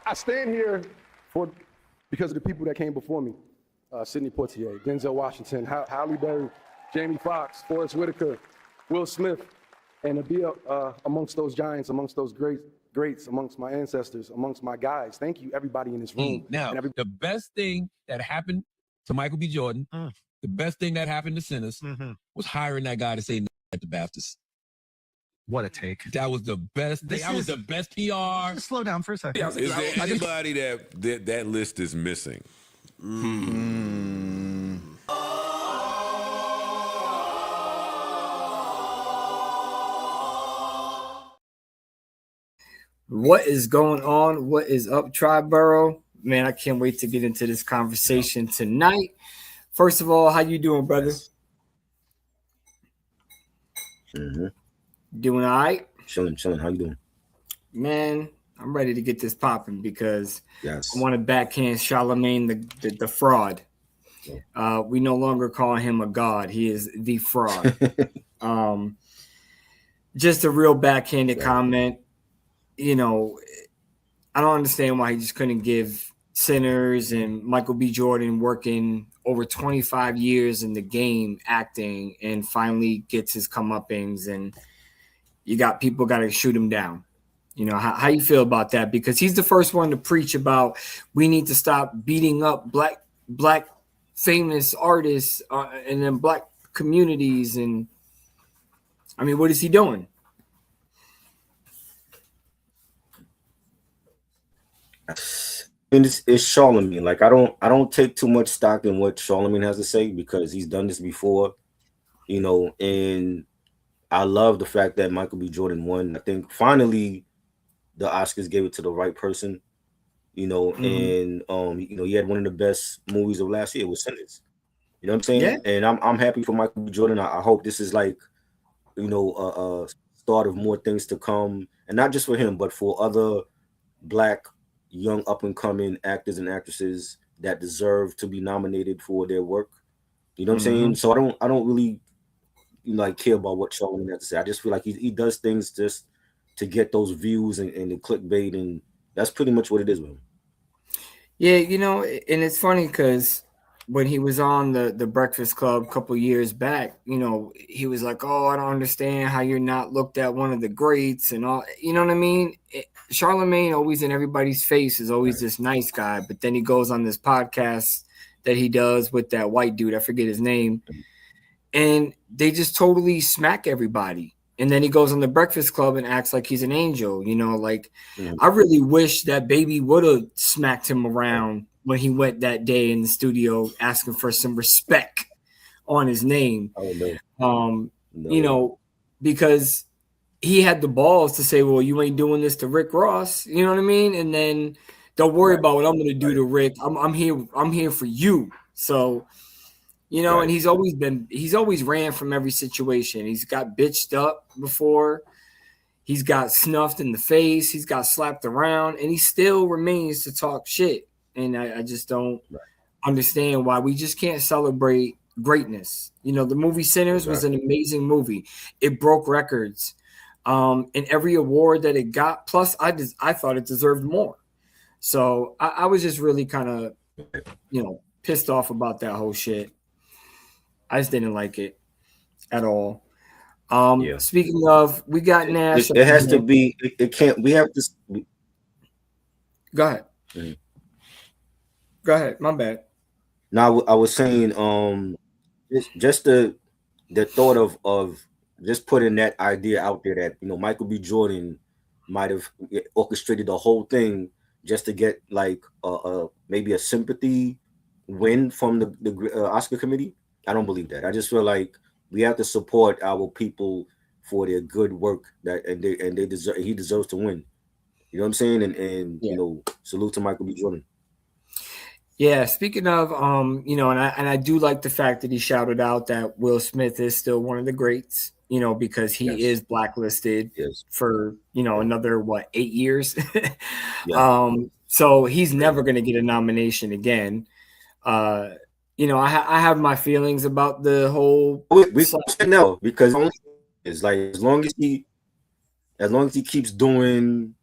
I stand here because of the people that came before me. Sidney Poitier, Denzel Washington, Halle Berry, Jamie Foxx, Forrest Whitaker, Will Smith, and to be amongst those giants, amongst those greats, amongst my ancestors, amongst my guys. Thank you, everybody in this room. Now, the best thing that happened to Michael B. Jordan, the best thing that happened to Sinners was hiring that guy to say no at the Baptist. What a take. That was the best thing. That was the best PR. Slow down for a second. Is there anybody that list is missing? What is going on? What is up, Triborough? Man, I can't wait to get into this conversation tonight. First of all, how you doing, brother? Doing all right? Chilling. How you doing? Man, I'm ready to get this popping because I want to backhand Charlemagne the fraud. We no longer call him a god. He is the fraud. Just a real backhanded comment. You know, I don't understand why he just couldn't give Sinners and Michael B. Jordan working over 25 years in the game acting and finally gets his comeuppings, and you got people got to shoot him down. You know, how you feel about that? Because he's the first one to preach about we need to stop beating up black famous artists and then black communities. And I mean, what is he doing? And it's Charlemagne. Like I don't take too much stock in what Charlemagne has to say because he's done this before, you know. And I love the fact that Michael B. Jordan won. I think finally the Oscars gave it to the right person, you know. And you know, he had one of the best movies of last year with Sinners. You know what I'm saying? Yeah. And I'm happy for Michael B. Jordan. I hope this is like, you know, a start of more things to come, and not just for him, but for other black young up and coming actors and actresses that deserve to be nominated for their work. You know what I'm saying? So I don't really like care about what Charlemagne has to say. I just feel like he does things just to get those views and the clickbait, and that's pretty much what it is with him. Yeah, you know, and it's funny because when he was on the Breakfast Club a couple years back, you know, he was like, "Oh, I don't understand how you're not looked at one of the greats," and all. You know what I mean? Charlemagne, always in everybody's face, is always this nice guy, but then he goes on this podcast that he does with that white dude, I forget his name, and they just totally smack everybody. And then he goes on the Breakfast Club and acts like he's an angel. You know, like I really wish that Baby would have smacked him around when he went that day in the studio asking for some respect on his name. No. You know, because he had the balls to say, well, you ain't doing this to Rick Ross. You know what I mean? And then don't worry about what I'm going to do to Rick. I'm here for you. So, you know, and he's always ran from every situation. He's got bitched up before. He's got snuffed in the face. He's got slapped around, and he still remains to talk shit. And I just don't understand why we just can't celebrate greatness. You know, the movie Sinners was an amazing movie. It broke records. And every award that it got, plus I thought it deserved more. So I was just really kind of, you know, pissed off about that whole shit. I just didn't like it at all. Speaking of, we got Nash. It has to be. It can't. We have to. Go ahead. Go ahead. My bad. Now I was saying, just the thought of just putting that idea out there that, you know, Michael B. Jordan might have orchestrated the whole thing just to get like maybe a sympathy win from the Oscar committee. I don't believe that. I just feel like we have to support our people for their good work and they deserve. He deserves to win. You know what I'm saying? And you know, salute to Michael B. Jordan. Yeah, speaking of, you know, and I do like the fact that he shouted out that Will Smith is still one of the greats, you know, because he is blacklisted for, you know, another 8 years. So he's never going to get a nomination again. You know, I have my feelings about the whole. We know because it's like as long as he keeps doing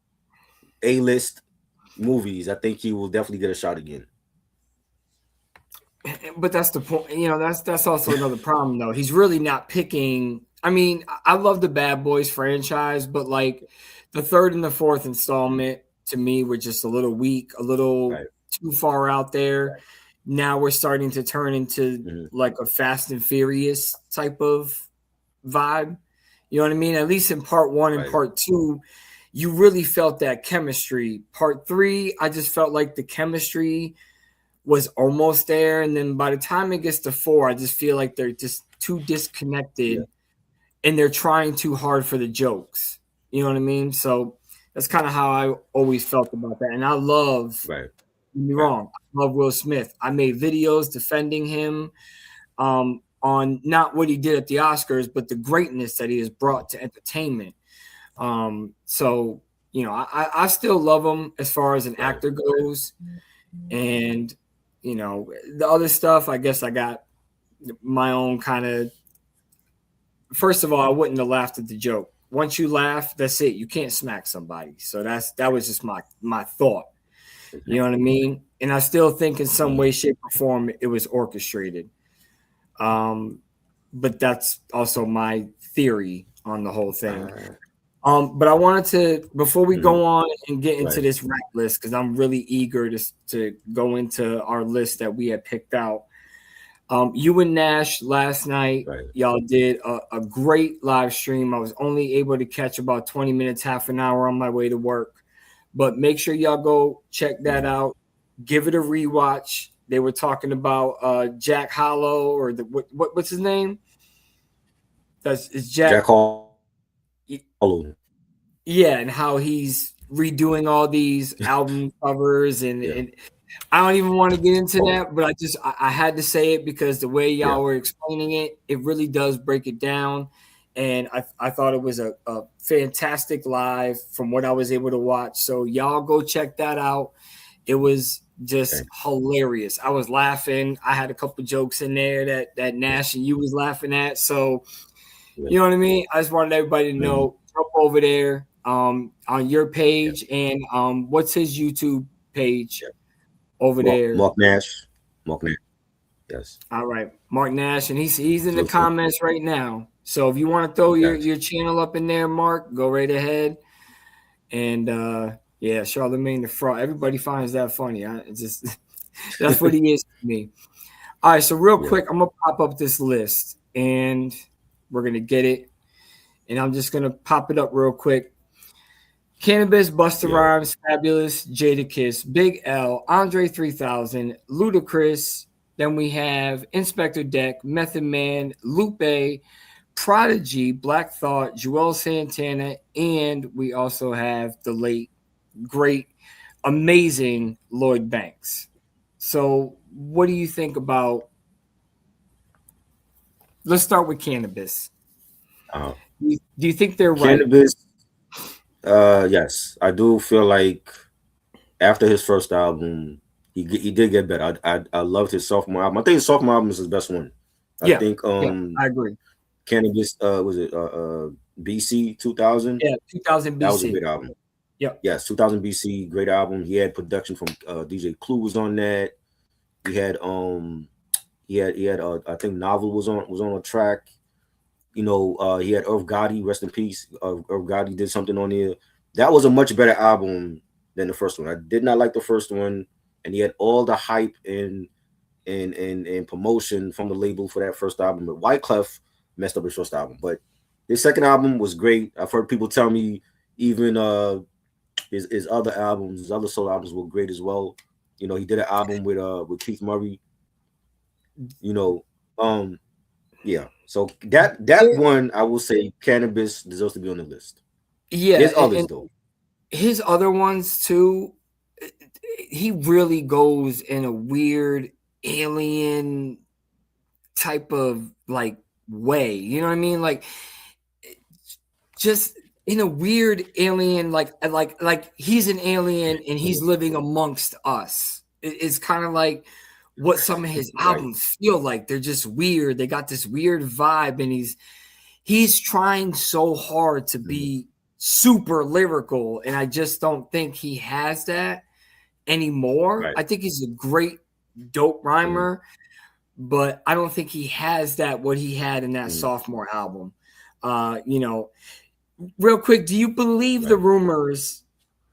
A-list movies, I think he will definitely get a shot again. But that's the point. That's also another problem, though. He's really not picking. I mean, I love the Bad Boys franchise, but like the third and the fourth installment to me were just a little weak, a little too far out there. Now we're starting to turn into like a Fast and Furious type of vibe. You know what I mean? At least in part one and part two, you really felt that chemistry. Part three, I just felt like the chemistry was almost there. And then by the time it gets to four, I just feel like they're just too disconnected and they're trying too hard for the jokes. You know what I mean? So that's kind of how I always felt about that. And I love, don't get me wrong, I love Will Smith. I made videos defending him on not what he did at the Oscars, but the greatness that he has brought to entertainment. So, I still love him as far as an actor goes. And, the other stuff, I guess I got my own kind of. First of all, I wouldn't have laughed at the joke. Once you laugh, that's it. You can't smack somebody. So that was just my thought. You know what I mean? And I still think in some way, shape, or form it was orchestrated. But that's also my theory on the whole thing. But I wanted to, before we go on and get into this rap list, because I'm really eager to go into our list that we had picked out. You and Nash last night, y'all did a great live stream. I was only able to catch about 20 minutes, half an hour on my way to work. But make sure y'all go check that out. Give it a rewatch. They were talking about Jack Hollow or what's his name? It's Jack Hollow. Yeah, and how he's redoing all these album covers and I don't even want to get into that, but I had to say it because the way y'all were explaining it, it really does break it down. And I thought it was a fantastic live from what I was able to watch. So y'all go check that out. It was just hilarious. I was laughing. I had a couple jokes in there that Nash and you was laughing at. So you know what I mean? I just wanted everybody to know, jump over there on your page and what's his YouTube page over there? Mark Nash. Yes. All right. Mark Nash. And he's in the comments right now. So if you want to throw your channel up in there, Mark, go right ahead. And Charlemagne the Fraud. Everybody finds that funny. That's what he is to me. All right. So real quick, I'm going to pop up this list and we're going to get it. And I'm just going to pop it up real quick. Cannabis, Busta Rhymes, Fabulous, Jadakiss, Big L, Andre 3000, Ludacris. Then we have Inspector Deck, Method Man, Lupe, Prodigy, Black Thought, Joel Santana, and we also have the late, great, amazing Lloyd Banks. So what do you think about – let's start with Cannabis. Do you think they're right? Cannabis, yes. I do feel like after his first album, he did get better. I loved his sophomore album. I think his sophomore album is his best one. I think I agree. Cannabis, was it BC 2000? Yeah, 2000 BC. That was a great album. Yeah. Yes, 2000 BC, great album. He had production from DJ Clue was on that. He had I think Novel was on a track. You know, he had Irv Gotti, rest in peace. Irv Gotti did something on there. That was a much better album than the first one. I did not like the first one, and he had all the hype and promotion from the label for that first album. But Wyclef messed up his first album. But his second album was great. I've heard people tell me even his other albums, his other solo albums were great as well. You know, he did an album with Keith Murray. You know, yeah. So that one, I will say, Cannabis deserves to be on the list. Yeah, there's others though. His other ones too. He really goes in a weird alien type of like way. You know what I mean? Like just in a weird alien, like he's an alien and he's living amongst us. It's kind of like what some of his albums feel like. They're just weird. They got this weird vibe, and he's trying so hard to be super lyrical, and I just don't think he has that. anymore. Right. I think he's a great, dope rhymer, but I don't think he has what he had in that sophomore album. You know, real quick, do you believe the rumors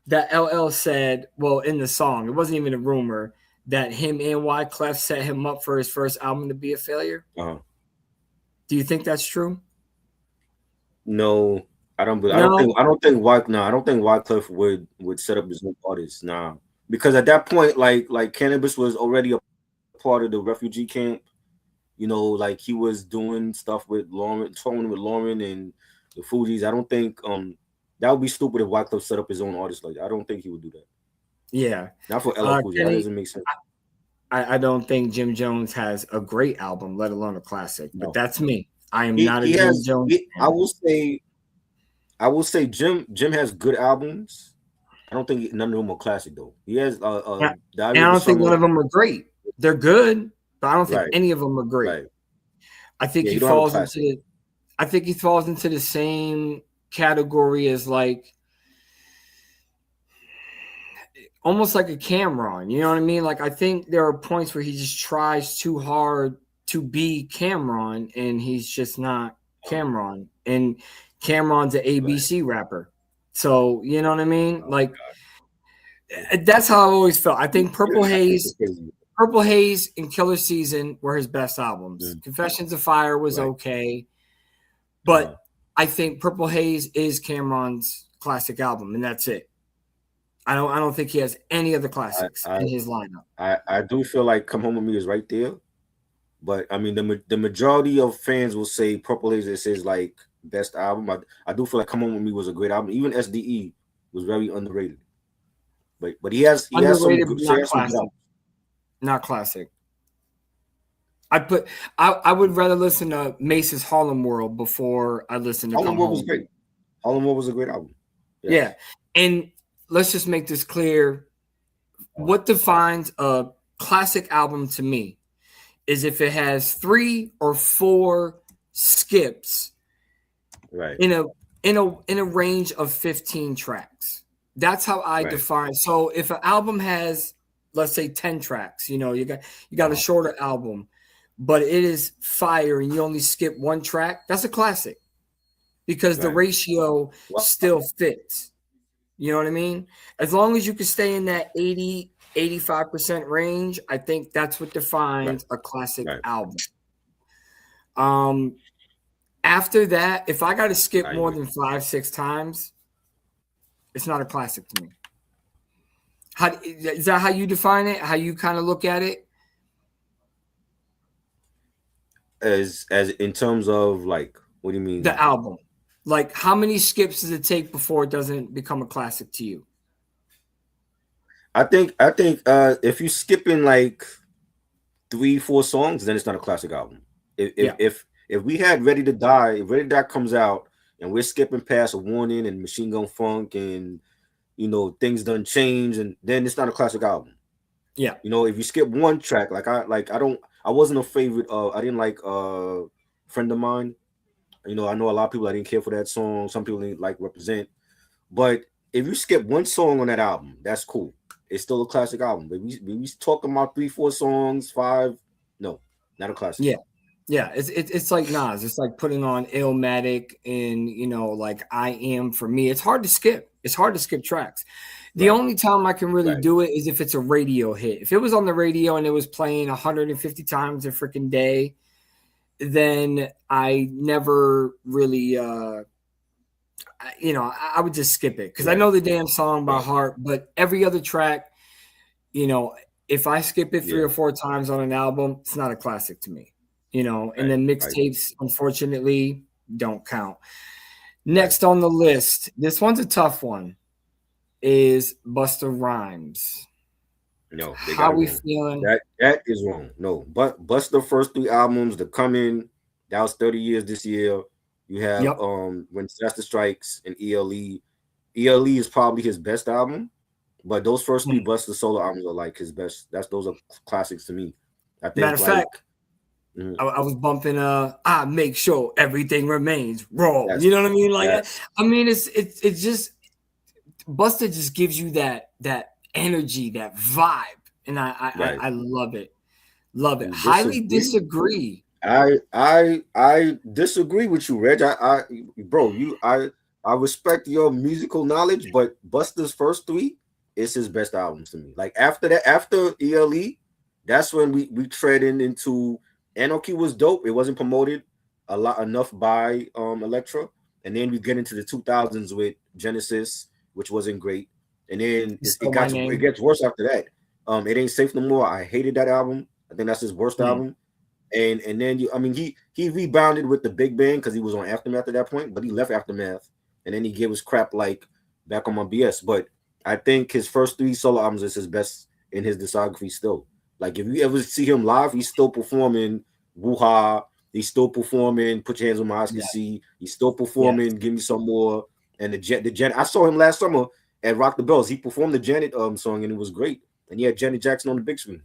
that LL said, well, in the song, it wasn't even a rumor, that him and Wyclef set him up for his first album to be a failure? Uh-huh. Do you think that's true? No, I don't. No? I don't think Wyclef would set up his own artist. Nah, because at that point, like Cannabis was already a part of the refugee camp. You know, like he was doing stuff with Lauren, touring with Lauren and the Fugees. I don't think that would be stupid if Wyclef set up his own artist like that. I don't think he would do that. Yeah. Not for LL Cool J. That doesn't make sense. I don't think Jim Jones has a great album, let alone a classic. But that's me. I am not a Jim Jones fan. I will say Jim has good albums. I don't think none of them are classic though. He has and I don't think none of them are great. They're good, but I don't think any of them are great. Right. I think he falls into the same category as like almost like a Cameron. You know what I mean? Like I think there are points where he just tries too hard to be Cameron, and he's just not Cameron. And Cameron's an ABC rapper. So, you know what I mean? Like, that's how I've always felt. I think Purple Haze and Killer Season were his best albums. Confessions of Fire was okay. But I think Purple Haze is Cameron's classic album, and that's it. I don't think he has any other classics in his lineup. I do feel like Come Home With Me is right there. But, I mean, the majority of fans will say Purple Haze is his, like, best album. I do feel like Come On With Me was a great album. Even SDE was very underrated. But he has some good albums. Not classic. I would rather listen to Mace's Harlem World before I listen to Harlem World was great. Harlem World was a great album. Yeah. And let's just make this clear. What defines a classic album to me is if it has 3 or 4 skips in a range of 15 tracks. That's how I define. So if an album has, let's say, 10 tracks, you know, you got a shorter album, but it is fire and you only skip 1 track, that's a classic because the ratio still fits. You know what I mean? As long as you can stay in that 85% range, I think that's what defines a classic album. After that, if I got to skip more than 5-6 times, it's not a classic to me. Is that how you define it? How you kind of look at it? As in terms of like, what do you mean? The album. Like, how many skips does it take before it doesn't become a classic to you? I think if you're skipping like 3-4 songs, then it's not a classic album. If we had Ready to Die, if Ready to Die comes out and we're skipping past a Warning and Machine Gun Funk and, you know, Things Done Change, and then it's not a classic album. Yeah. You know, if you skip 1 track, I wasn't a favorite of, I didn't like Friend of Mine. You know, I know a lot of people, I didn't care for that song. Some people didn't like Represent. But if you skip 1 song on that album, that's cool. It's still a classic album. But we talking about 3-4 songs, 5, no, not a classic. Yeah. Yeah, it's like Nas. It's like putting on Illmatic and, you know, like I Am for me. It's hard to skip. It's hard to skip tracks. The only time I can really do it is if it's a radio hit. If it was on the radio and it was playing 150 times a freaking day, then I never really, I would just skip it because I know the damn song by heart. But every other track, you know, if I skip it 3 or 4 times on an album, it's not a classic to me. You know, and then mixtapes, unfortunately, don't count. Next on the list, this one's a tough one, is Busta Rhymes. No, how we feeling? That is wrong. No, but Busta first 3 albums, The Coming, that was 30 years this year. You have When Disaster Strikes and ELE. ELE is probably his best album, but those first 3 Busta solo albums are like his best. Those are classics to me. I think. Matter of fact. I was bumping I make sure everything remains raw. You know what I mean? Like I mean it's just Busta just gives you that energy, that vibe, and I love it. Love it. You Highly disagree? disagree. I disagree with you, Reg. Bro, I respect your musical knowledge, but Busta's first three is his best albums to me. Like after that, after ELE, that's when we tread into Anarchy was dope. It wasn't promoted enough by Elektra, and then we get into the 2000s with Genesis, which wasn't great, and then it gets worse after that. It Ain't Safe No More. I hated that album. I think that's his worst album. And then he rebounded with the Big Bang because he was on Aftermath at that point, but he left Aftermath and then he gave us crap like Back on My BS. But I think his first three solo albums is his best in his discography still. Like if you ever see him live, he's still performing Woo-Ha, he's still performing Put Your Hands on My Eyes Can See, he's still performing Give Me Some More, and the Janet. I saw him last summer at Rock the Bells. He performed the Janet song and it was great. And he had Janet Jackson on the big screen.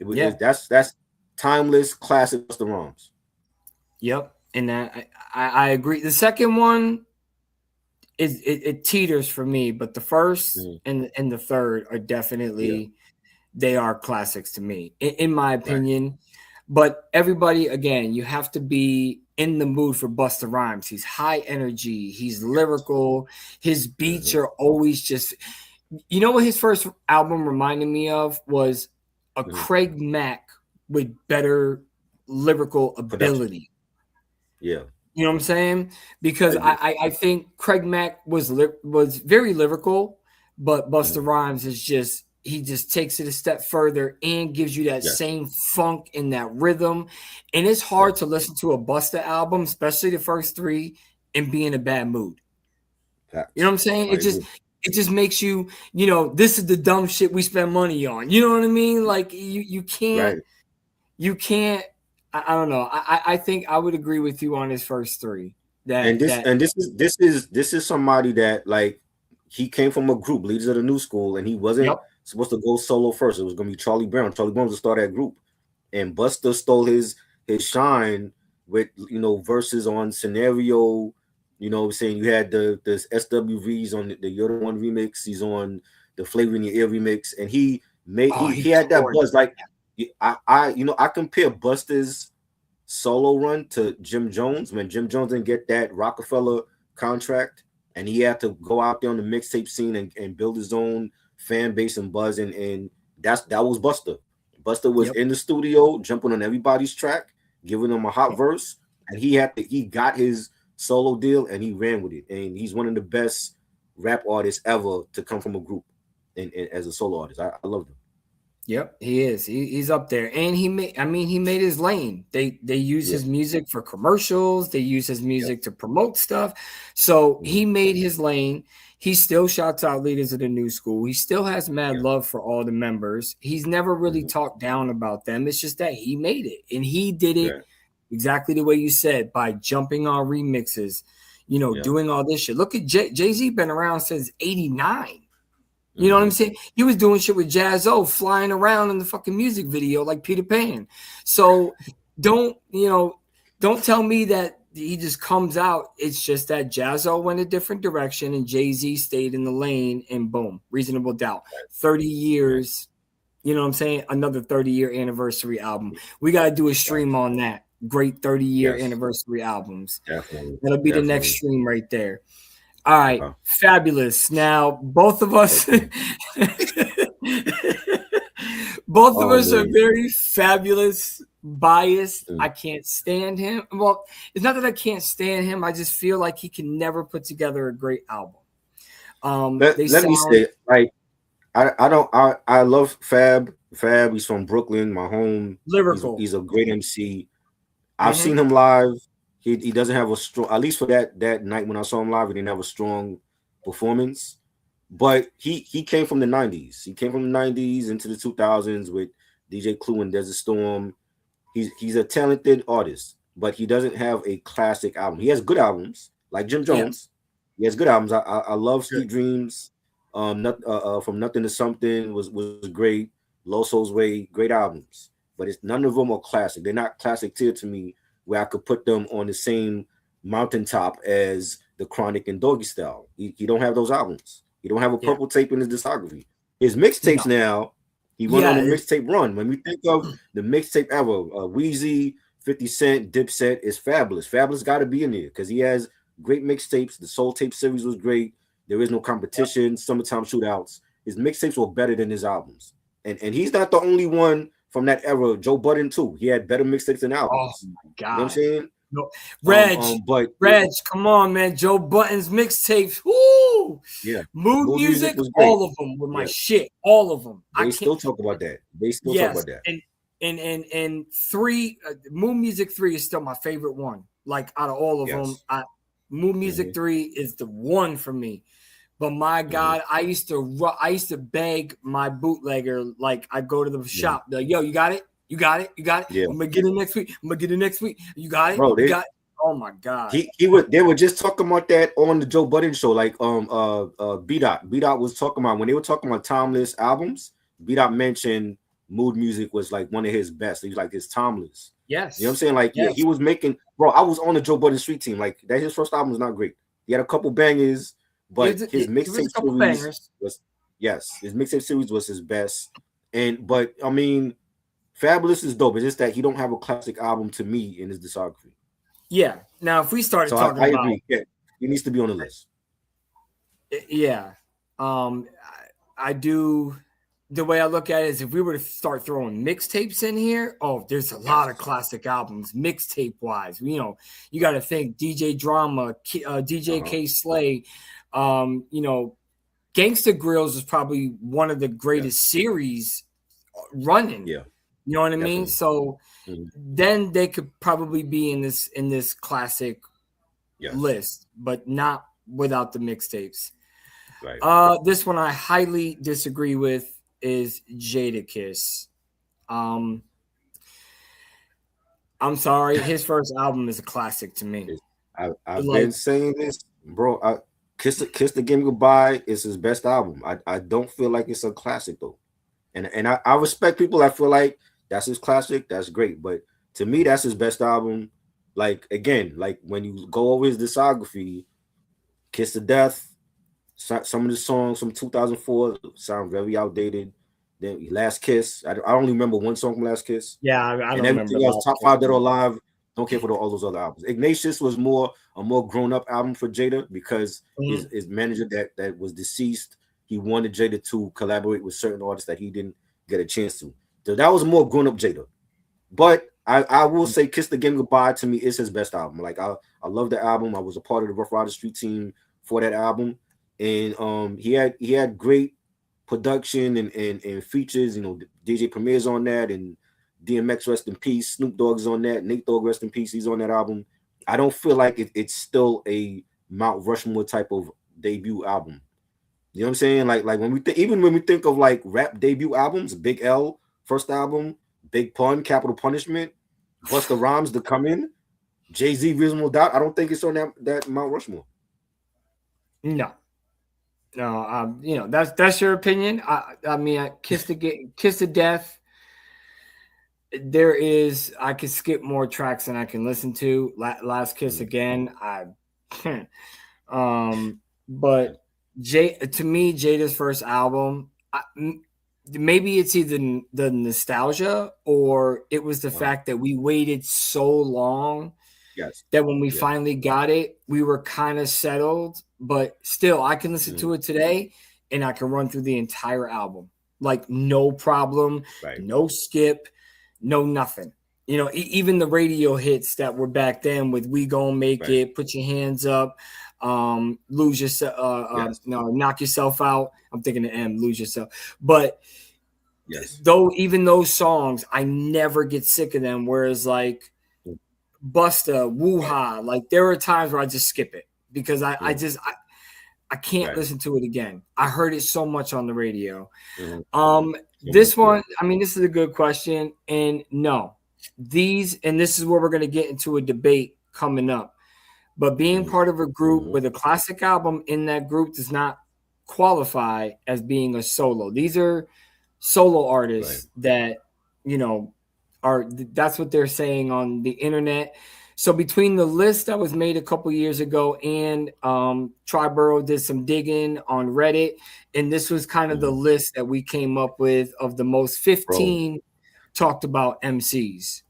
It was that's timeless, classic Busta Rhymes. Yep, and I agree. The second one is it teeters for me, but the first and the third are definitely they are classics to me, in my opinion. Right. But everybody, again, you have to be in the mood for Busta Rhymes. He's high energy. He's lyrical. His beats are always just. You know what his first album reminded me of was a Craig Mack with better lyrical ability. Yeah. You know what I'm saying? Because I think Craig Mack was very lyrical, but Busta Rhymes is he just takes it a step further and gives you that same funk and that rhythm. And it's hard to listen to a Busta album, especially the first three, and be in a bad mood. You know what I'm saying? It just makes you, this is the dumb shit we spend money on. You know what I mean? Like you can't. You can't. I don't know. I think I would agree with you on his first three. This is somebody that like he came from a group, Leaders of the New School, and he wasn't supposed to go solo first. It was going to be Charlie Brown. Charlie Brown was to start that group, and Busta stole his shine with verses on Scenario. Saying you had the SWVs on the You're the One remix. He's on the Flavor in Your Ear remix, and he had that buzz like. I compare Busta's solo run to Jim Jones when Jim Jones didn't get that Rockefeller contract and he had to go out there on the mixtape scene and build his own fan base and buzz and that was Busta. Busta was in the studio jumping on everybody's track, giving them a hot verse, and he got his solo deal and he ran with it. And he's one of the best rap artists ever to come from a group and as a solo artist. I love him. Yep, he is. He's up there, and he made his lane. They use his music for commercials. They use his music to promote stuff. So he made his lane. He still shouts out Leaders of the New School. He still has mad love for all the members. He's never really talked down about them. It's just that he made it, and he did it exactly the way you said, by jumping on remixes, doing all this shit. Look at Jay-Z, been around since '89. You know what I'm saying? He was doing shit with Jaz-O, flying around in the fucking music video like Peter Pan. So don't tell me that he just comes out. It's just that Jaz-O went a different direction and Jay-Z stayed in the lane, and boom, Reasonable Doubt. 30 years, you know what I'm saying? Another 30-year anniversary album. We got to do a stream on that. Great 30-year anniversary albums. Definitely. That'll be the next stream right there. All right, fabulous. Now, both of us, are very fabulous, biased. I can't stand him. Well, it's not that I can't stand him. I just feel like he can never put together a great album. Let me say, like, I love Fab. Fab, he's from Brooklyn, my home. Lyrical. He's a great MC. I've seen him live. He doesn't have a strong, at least for that night when I saw him live, he didn't have a strong performance. But he came from the 90s. He came from the 90s into the 2000s with DJ Clue and Desert Storm. He's a talented artist, but he doesn't have a classic album. He has good albums, like Jim Jones. He has good albums. I love Sweet Dreams. From Nothing to Something was great. Loso's Way, great albums. But none of them are classic. They're not classic tier to me, where I could put them on the same mountaintop as The Chronic and Doggy Style. He don't have those albums. He don't have a Purple Tape in his discography. His mixtapes now, he went on a Yeah, mixtape run. When we think of the mixtape era, Wheezy, 50 Cent, Dipset is Fabulous. Fabulous got to be in there because he has great mixtapes. The Soul Tape series was great. There is no competition. Summertime Shootouts. His mixtapes were better than his albums. And he's not the only one from that era. Joe Budden, too. He had better mixtapes than albums. Oh, my God. You know what I'm saying? No. Reg, come on, man. Joe Budden's mixtapes. Woo! Yeah. Mood music was great. all of them were my shit. All of them. They still talk about that. And three, Mood Music 3 is still my favorite one. Like out of all of them, Mood Music 3 is the one for me. But my God, I used to beg my bootlegger, like I go to the shop, like, yo, you got it? You got it? Yeah. I'm gonna get it next week. You got it? Bro, You got it? Oh my God. They were just talking about that on the Joe Budden show. Like B-Dot. B-Dot was talking about when they were talking about timeless albums, B-Dot mentioned Mood Music was like one of his best. He was like his timeless. Yes. You know what I'm saying? Like, yeah, he was making, bro, I was on the Joe Budden street team. Like that his first album was not great. He had a couple bangers, but his mixtape series his mixtape series was his best. But I mean, Fabulous is dope. It's just that he don't have a classic album to me in his discography. Yeah. Now, if we started talking I about, agree. Yeah, he needs to be on the list. Yeah, I do. The way I look at it is, if we were to start throwing mixtapes in here, there's a lot of classic albums, mixtape wise. You know, you got to think DJ Drama, DJ K Slay. You know, Gangsta Grills is probably one of the greatest series running. Yeah. You know what I mean? So then they could probably be in this classic list, but not without the mixtapes. Right. This one I highly disagree with is Jadakiss. I'm sorry, his first album is a classic to me. I've been saying this, bro. Kiss the Game Goodbye is his best album. I don't feel like it's a classic though, and I respect people that feel like that's his classic. That's great, but to me, that's his best album. Like again, like when you go over his discography, Kiss to Death. Some of the songs from 2004 sound very outdated. Then Last Kiss. I only remember one song from Last Kiss. Yeah, I don't and everything remember. Else, Top 5 Dead or Alive. Don't care for all those other albums. Ignatius was a more grown up album for Jada because his manager that was deceased, he wanted Jada to collaborate with certain artists that he didn't get a chance to. So that was more grown up Jada. But I will say Kiss the Game Goodbye to me is his best album. Like I love the album. I was a part of the Rough Rider Street team for that album. And he had great production and features. You know, DJ Premier's on that, and DMX rest in peace. Snoop Dogg's on that. Nate Dogg rest in peace. He's on that album. I don't feel like it's still a Mount Rushmore type of debut album. You know what I'm saying? Like when we even when we think of like rap debut albums, Big L first album, Big Pun, Capital Punishment, Busta Rhymes, The Come In, Jay-Z, Reasonable Doubt. I don't think it's on that Mount Rushmore. No, you know, that's your opinion. I mean, Kiss to Death. I could skip more tracks than I can listen to. Last Kiss again. But to me, Jada's first album, maybe it's either the nostalgia or it was the fact that we waited so long. Yes. That when we finally got it, we were kind of settled, but still I can listen to it today and I can run through the entire album. Like no problem, no skip, no nothing. You know, even the radio hits that were back then with We Gon' Make It, Put Your Hands Up, Lose Yourself, Knock Yourself Out. I'm thinking the M, Lose Yourself. But even those songs, I never get sick of them. Whereas like Busta, Woo-Ha, like there are times where I just skip it because I can't listen to it again. I heard it so much on the radio. This one, I mean, this is a good question. And no, this is where we're going to get into a debate coming up. But being part of a group with a classic album in that group does not qualify as being a solo. These are solo artists that, you know, that's what they're saying on the internet. So between the list that was made a couple years ago and Triborough did some digging on Reddit, and this was kind of the list that we came up with of the most 15 talked about MCs.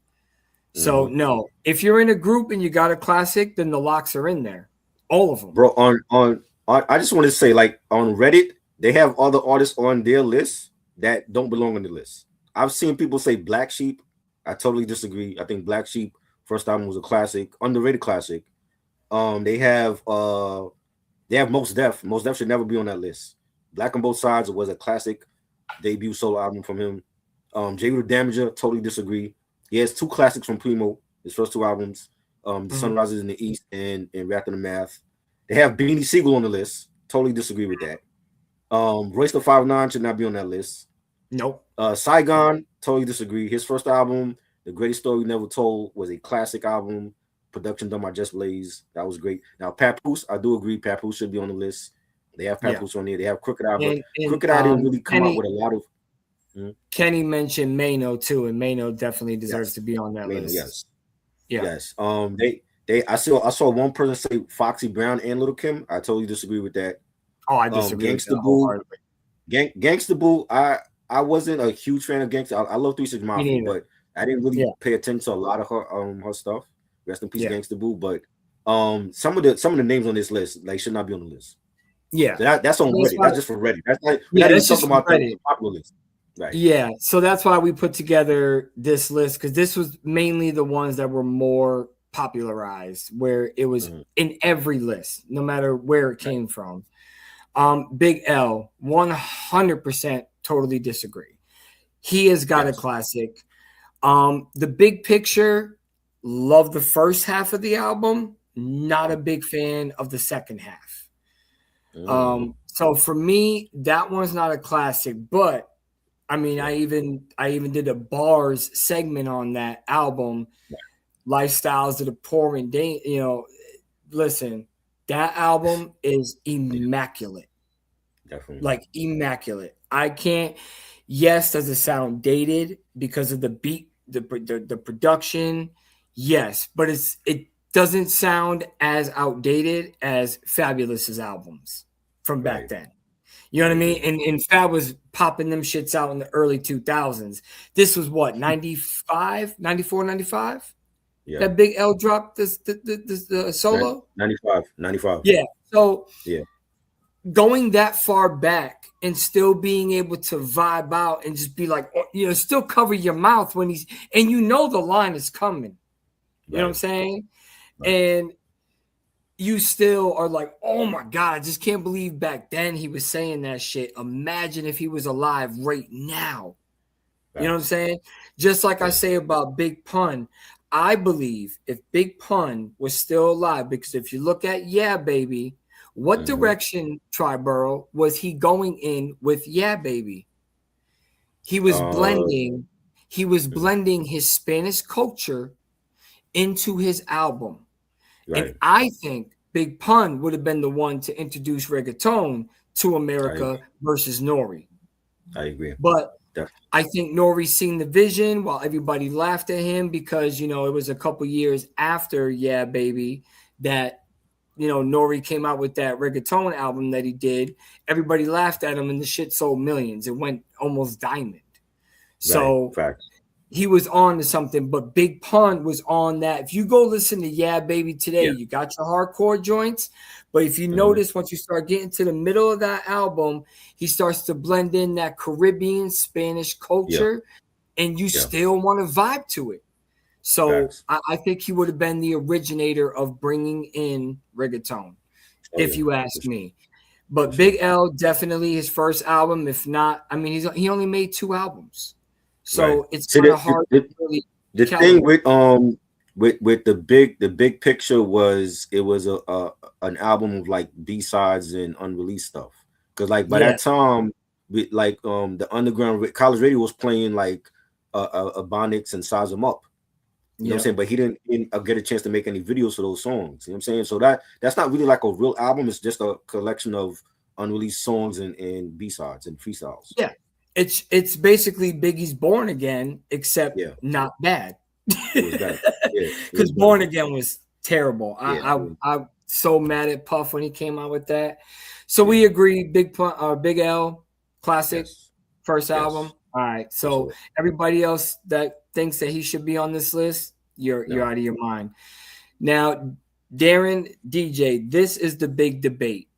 So no, if you're in a group and you got a classic, then the locks are in there, all of them. Bro, on I just want to say, like, on Reddit, they have other artists on their list that don't belong on the list. I've seen people say Black Sheep. I totally disagree. I think Black Sheep first album was a classic, underrated classic. They have Most Def. Most Def should never be on that list. Black on Both Sides was a classic debut solo album from him. J. the Damager, totally disagree. He has 2 classics from Primo, his first 2 albums, The Sun Rises in the East and Wrath in the Math. They have Beanie Siegel on the list. Totally disagree with that. Royce the 5'9" should not be on that list. Nope. Saigon, totally disagree. His first album, The Greatest Story Never Told, was a classic album. Production done by Just Blaze. That was great. Now, Papoose, I do agree. Papoose should be on the list. They have Papoose on there. They have Crooked Eye. But Crooked Eye didn't really come out with a lot of... Kenny mentioned Mano too, and Mano definitely deserves to be on that list. Yes. Yeah. Yes. I saw one person say Foxy Brown and Little Kim. I totally disagree with that. Oh, I disagree. Gangsta Boo. Gangsta Boo. I wasn't a huge fan of Gangsta. I love 3 6 Mafia, but I didn't really pay attention to a lot of her stuff. Rest in peace, Gangsta Boo. But some of the names on this list like should not be on the list. Yeah, so that's on Reddit. That's just for Reddit. That's not, that's just talking about Reddit. the popular list. Right. Yeah, so that's why we put together this list, because this was mainly the ones that were more popularized, where it was in every list, no matter where it came from. Big L, 100% totally disagree. He has got a classic. The Big Picture, love the first half of the album, not a big fan of the second half. So for me, that one's not a classic, but I mean, I even did a bars segment on that album, Lifestyles of the Poor and listen, that album is immaculate. Definitely. Like immaculate. I can't, yes, does it sound dated because of the beat, the production? Yes, but it doesn't sound as outdated as Fabulous's albums from back then. You know what I mean? And Fab was popping them shits out in the early 2000s. This was what, 95, 94, 95? Yeah. That Big L dropped this solo? 95. Yeah. So going that far back and still being able to vibe out and just be like, still cover your mouth when and the line is coming. You know what I'm saying? Right. And you still are like, oh my God, I just can't believe back then he was saying that shit. Imagine if he was alive right now. Right. You know what I'm saying? Just like I say about Big Pun, I believe if Big Pun was still alive, because if you look at Yeah Baby, what direction, Triborough, was he going in with Yeah Baby? He was blending his Spanish culture into his album. Right. And I think Big Pun would have been the one to introduce reggaeton to America versus Nori. I agree. But I think Nori seen the vision while everybody laughed at him because, it was a couple years after Yeah Baby that, Nori came out with that reggaeton album that he did. Everybody laughed at him and the shit sold millions. It went almost diamond. So he was on to something, but Big Pun was on that. If you go listen to Yeah Baby today, you got your hardcore joints. But if you notice, once you start getting to the middle of that album, he starts to blend in that Caribbean Spanish culture, and you still want to vibe to it. So I think he would have been the originator of bringing in reggaeton, if you ask me. But Big L, definitely his first album. If not, I mean, he only made 2 albums. So it's kind of hard to really calibrate. Thing with the big picture was it was an album of like B-sides and unreleased stuff. Because like by that time, the underground college radio was playing like Ebonics and Size 'Em Up. You know what I'm saying? But he didn't get a chance to make any videos for those songs. You know what I'm saying? So that's not really like a real album. It's just a collection of unreleased songs and B-sides and freestyles. Yeah. It's basically Biggie's Born Again, except not bad. It was better. Yeah, Because Born Again was terrible. Yeah. I'm so mad at Puff when he came out with that. So we agree, Big L, classic, Yes. first Yes. album. All right. So sure. everybody else that thinks that he should be on this list, you're out of your mind. Now, Darren, DJ, this is the big debate,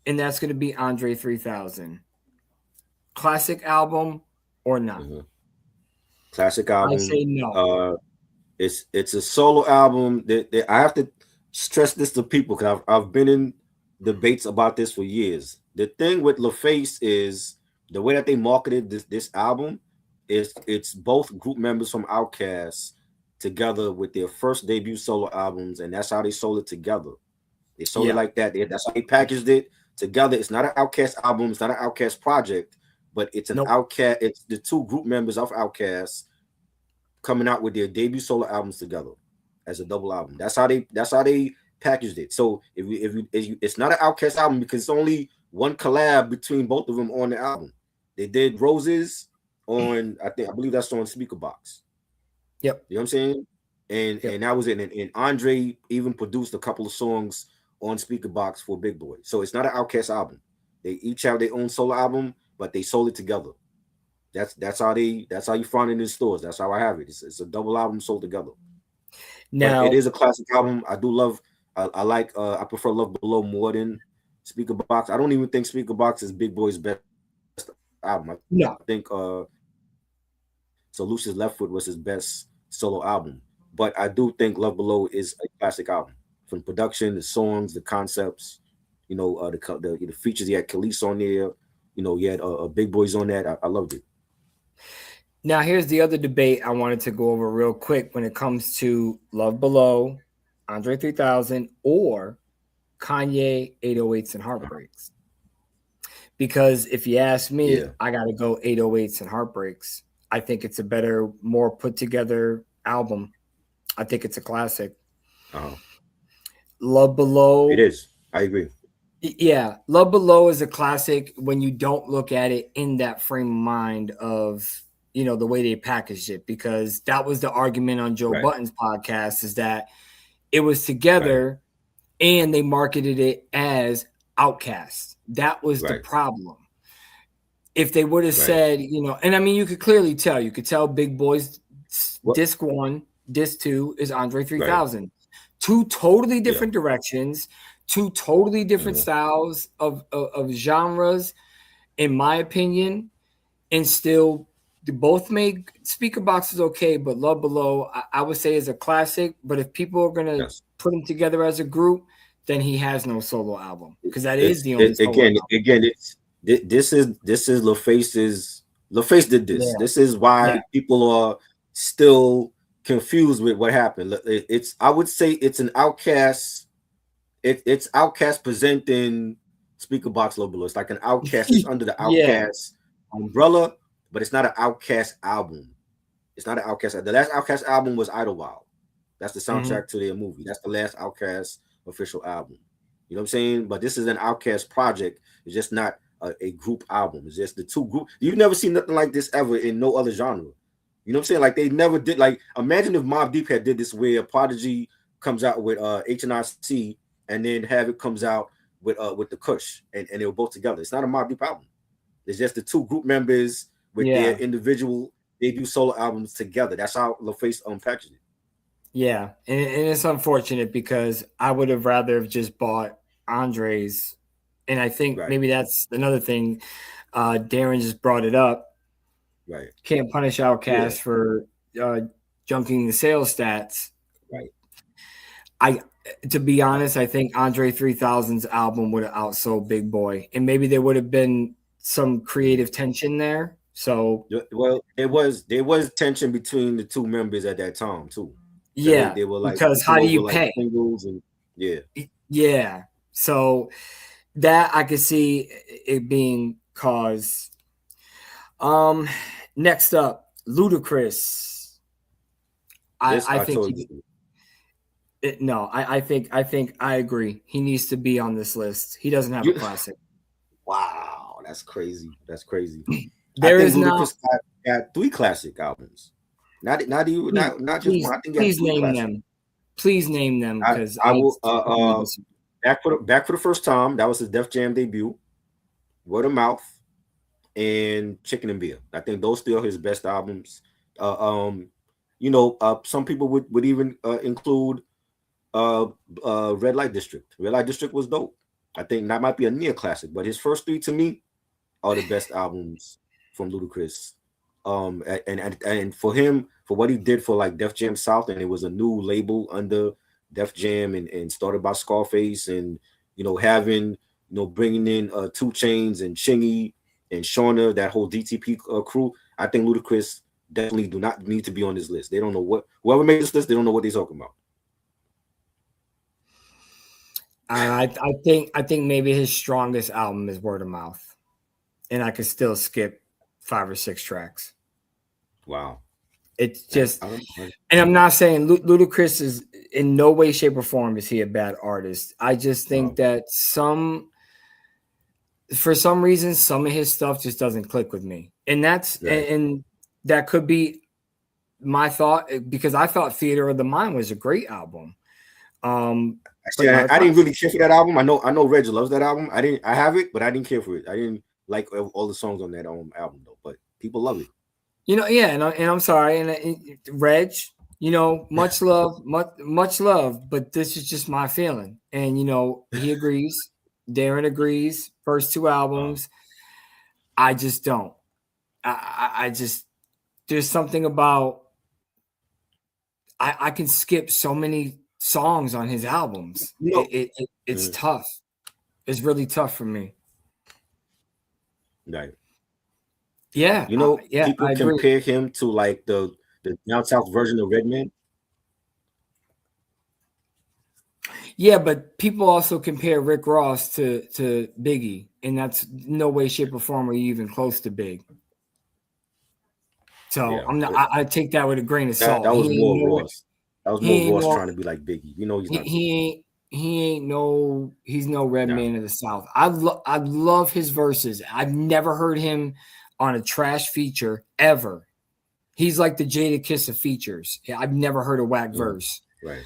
and that's going to be Andre 3000. Classic album or not? Classic album. I say no. It's a solo album. That I have to stress this to people because I've been in debates about this for years. The thing with LaFace is the way that they marketed this album is it's both group members from Outkast together with their first debut solo albums, and that's how they sold it together. They sold it like that. That's how they packaged it together. It's not an Outkast album. It's not an Outkast project, but it's an Outkast. It's the two group members of Outkast coming out with their debut solo albums together as a double album. That's how they packaged it. So if you it's not an Outkast album because it's only one collab between both of them on the album. They did Roses on I believe that's on Speakerbox. Yep. You know what I'm saying? And that was it. And Andre even produced a couple of songs on Speakerbox for Big Boy. So it's not an Outkast album. They each have their own solo album, but they sold it together. That's how you find it in the stores. That's how I have it. It's a double album sold together. Now but it is a classic album. I do love. I prefer Love Below more than Speakerbox. I don't even think Speakerbox is Big Boy's best album. I think So Lucius Left Foot was his best solo album. But I do think Love Below is a classic album. From production, the songs, the concepts, the features. He had Khalees on there. He had Big Boys on that. I loved it. Now, here's the other debate I wanted to go over real quick when it comes to Love Below, Andre 3000, or Kanye 808s and Heartbreaks. Because if you ask me, I got to go 808s and Heartbreaks. I think it's a better, more put together album. I think it's a classic. Love Below. It is. I agree. Yeah. Love Below is a classic when you don't look at it in that frame of mind of, the way they packaged it, because that was the argument on Joe Budden's podcast is that it was together and they marketed it as Outkast. That was the problem. If they would have said, and I mean, you could clearly tell. You could tell Big Boy's disc 1, disc 2 is Andre 3000. Two totally different directions, two totally different styles of genres, in my opinion, and still both made Speakerbox is okay, but Love Below, I would say is a classic. But if people are going to put them together as a group, then he has no solo album because that is the only solo album. This is LaFace's. LaFace did this. This is why people are still confused with what happened. I would say it's an Outkast. It's Outkast presenting Speakerbox Love Below. It's like an Outkast. It's under the Outkast umbrella, but it's not an Outkast album. It's not an Outkast. The last Outkast album was Idlewild. That's the soundtrack to their movie. That's the last Outkast official album. You know what I'm saying? But this is an Outkast project. It's just not a group album. It's just the two group. You've never seen nothing like this ever in no other genre. You know what I'm saying? Like they never did. Like imagine if Mobb Deep had did this where Prodigy comes out with H&IC and then Havoc comes out with the Kush and they were both together. It's not a Mobb Deep album. It's just the two group members with their individual debut solo albums together. That's how LaFace packaged it. Yeah, and it's unfortunate because I would have rather have just bought Andre's, and I think maybe that's another thing. Darren just brought it up. Right. Can't punish Outkast for junking the sales stats. Right. To be honest, I think Andre 3000's album would have outsold Big Boy, and maybe there would have been some creative tension there. So, well, there was tension between the two members at that time too. So they were like, because how do you pay? And, yeah. So that I could see it being caused. Next up, Ludacris. I think I agree. He needs to be on this list. He doesn't have a classic. Wow, that's crazy. There is Ludacris got 3 classic albums. Not even not just one. I think please two name classics. them. Please name them because I will. Back for the first time. That was his Def Jam debut. Word of Mouth and Chicken and Beer. I think those still his best albums. Some people would even include Red Light District. Red Light District was dope. I think that might be a near classic, but his first three to me are the best albums from Ludacris. And for him, for what he did for like Def Jam South, and it was a new label under Def Jam and started by Scarface, and having bringing in 2 Chainz and Chingy and Shauna, that whole DTP crew. I think Ludacris definitely do not need to be on this list. They don't know whoever made this list, they don't know what they're talking about. I think maybe his strongest album is Word of Mouth, and I could still skip 5 or 6 tracks. Wow. It's just, and I'm not saying Ludacris is in no way, shape, or form is he a bad artist. I just think that for some reason, some of his stuff just doesn't click with me, and that's and that could be my thought, because I thought Theater of the Mind was a great album. I didn't really care for that album. I know Reggie loves that album. I have it, but I didn't care for it. I didn't like all the songs on that album though, but people love it. And I'm sorry, and Reg, much love, much love, but this is just my feeling, and he agrees. Darren agrees. First 2 albums, I just don't. I just, there's something about I can skip so many songs on his albums. It's tough. It's really tough for me. Right. Yeah. People compare him to like the down south version of Redman. Yeah, but people also compare Rick Ross to Biggie, and that's no way, shape, or form are you even close to Big. So I'm not. I take that with a grain of salt. That was more Ross. That was more Ross trying to be like Biggie. He's not. He's no Redman of the South. I love his verses. I've never heard him on a trash feature ever. He's like the Jada Kiss of features. I've never heard a whack verse. Right.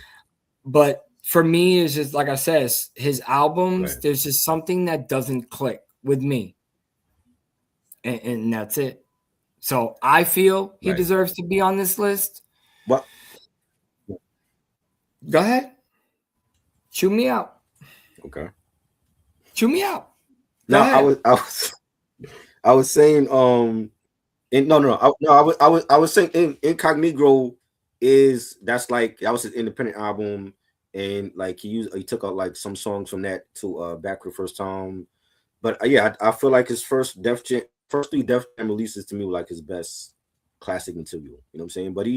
But for me, it's just like I said, his albums, there's just something that doesn't click with me. And that's it. So I feel he deserves to be on this list. What? Go ahead. Chew me out. Okay. Chew me out. No, I was saying I was saying Incognito that was his independent album, and like he took out like some songs from that to Back for the First Time. But I feel like his first 3 Def Jam releases to me were like his best classic material. You know what I'm saying? But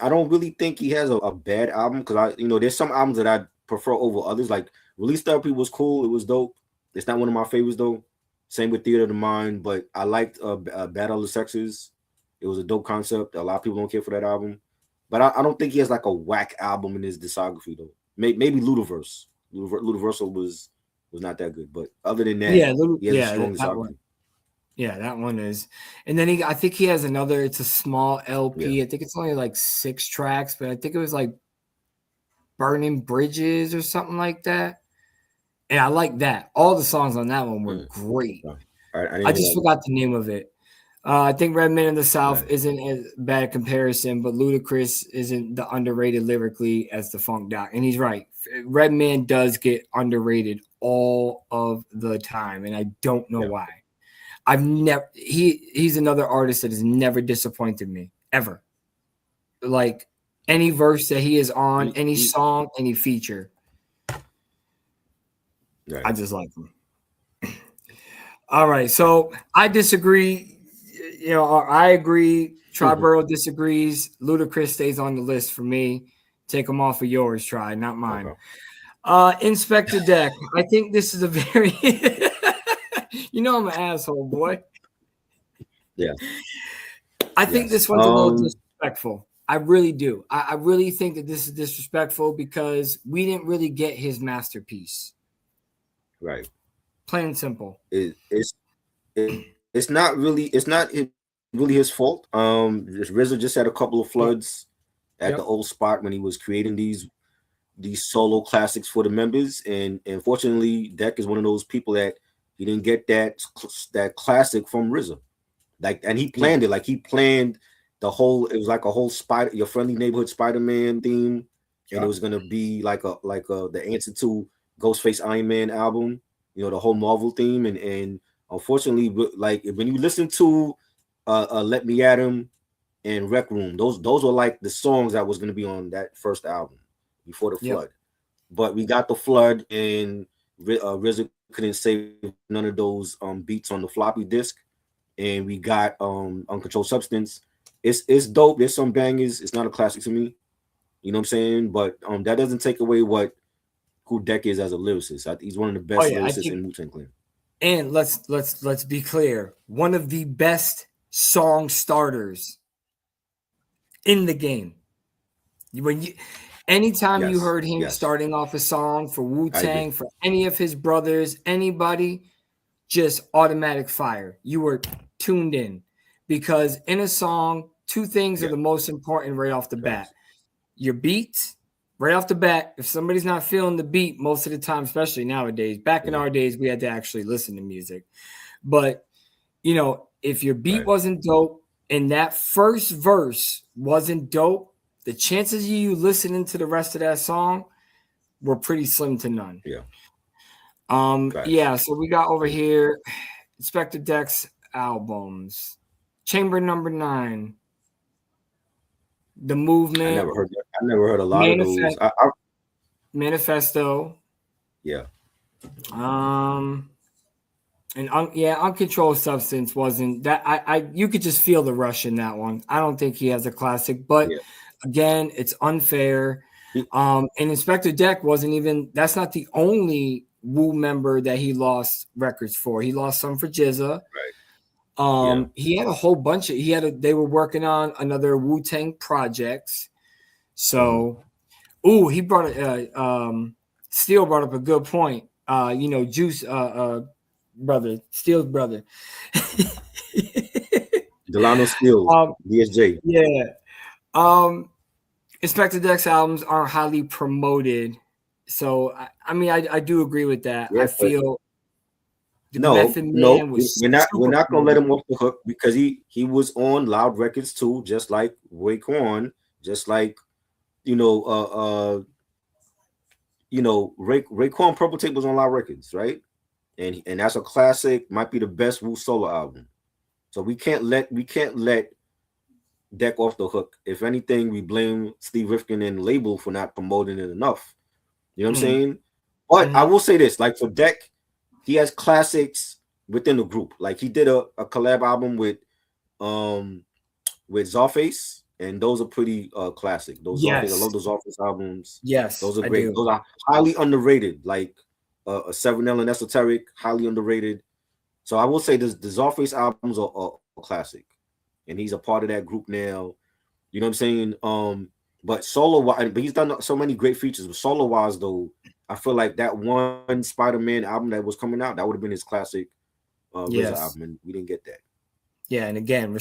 I don't really think he has a bad album, because there's some albums that I prefer over others. Like Release Therapy was cool, it was dope. It's not one of my favorites though. Same with Theater of the Mind, but I liked Battle of the Sexes. It was a dope concept. A lot of people don't care for that album, but I don't think he has like a whack album in his discography though. Maybe Ludaverse. Ludaversal was not that good, but other than that, he has a strong discography. Yeah, that one is. And then I think he has another, it's a small LP. Yeah. I think it's only like 6 tracks, but I think it was like Burning Bridges or something like that. And I like that. All the songs on that one were great. I just forgot the name of it. I think Redman in the South isn't a bad comparison, but Ludacris isn't the underrated lyrically as the Funk Doc. And he's right. Redman does get underrated all of the time, and I don't know why. He's another artist that has never disappointed me, ever. Like any verse that he is on, any song, any feature. Right. I just like him. All right. So I disagree. I agree. Triborough disagrees. Ludacris stays on the list for me. Take him off of yours, Try, not mine. Okay. Inspector Deck. I think this is a very I'm an asshole, boy. Yeah. I think this one's a little disrespectful. I really do. I really think that this is disrespectful because we didn't really get his masterpiece. Right. Plain and simple. It's not really. It's not. really his fault. RZA just had a couple of floods at Yep. the old spot when he was creating these solo classics for the members, and fortunately, Deck is one of those people that he didn't get that classic from RZA. Like, and he planned it. Like, he planned the whole. It was like a whole Your Friendly Neighborhood Spider-Man theme, and it was gonna be like the answer to Ghostface Iron Man album. You know, the whole Marvel theme, and unfortunately, like when you listen to Let Me At Him and Rec Room, those were like the songs that was gonna be on that first album before the flood. But we got the flood, and RZA couldn't save none of those beats on the floppy disk, and we got Uncontrolled Substance. It's dope. There's some bangers. It's not a classic to me, you know what I'm saying? But that doesn't take away who Deck is as a lyricist. He's one of the best lyricists in Wu-Tang Clan. And let's be clear, one of the best song starters in the game. Anytime you heard him starting off a song for Wu-Tang, for any of his brothers, anybody, just automatic fire. You were tuned in, because in a song, two things are the most important right off the bat. Your beats, right off the bat. If somebody's not feeling the beat most of the time, especially nowadays, back in our days, we had to actually listen to music. But, you know, if your beat wasn't dope and that first verse wasn't dope, the chances of you listening to the rest of that song were pretty slim to none. So we got over here Inspector Deck's albums. Chamber number 9. The Movement. I never heard a lot of those. Manifesto. Yeah. Uncontrolled Substance wasn't that. You could just feel the rush in that one. I don't think he has a classic, but again, it's unfair. And Inspector Deck wasn't even. That's not the only Wu member that he lost records for. He lost some for GZA. He had a whole bunch of. They were working on another Wu-Tang projects. So, he brought Steel brought up a good point. Juice, brother, Steel's brother, Delano Steele, DSJ. Yeah. Inspector Deck's albums are highly promoted. So, I do agree with that. I feel we're not gonna let him off the hook, because he was on Loud Records too, just like Raekwon, just like Raekwon Purple Tape was on Loud Records, right? And that's a classic, might be the best Wu solo album. So we can't let Deck off the hook. If anything, we blame Steve Rifkin and label for not promoting it enough. You know what I'm saying? But I will say this, like for Deck, he has classics within the group. Like he did a collab album with Czarface, and those are pretty classic. I love those Czarface albums. Yes, those are great. Those are highly underrated. Like a 7L and Esoteric, highly underrated. So I will say the Czarface albums are classic, and he's a part of that group now. You know what I'm saying? But but he's done so many great features. But solo wise, though, I feel like that one Spider-Man album that was coming out, that would have been his classic RZA album, and we didn't get that. Yeah, and again,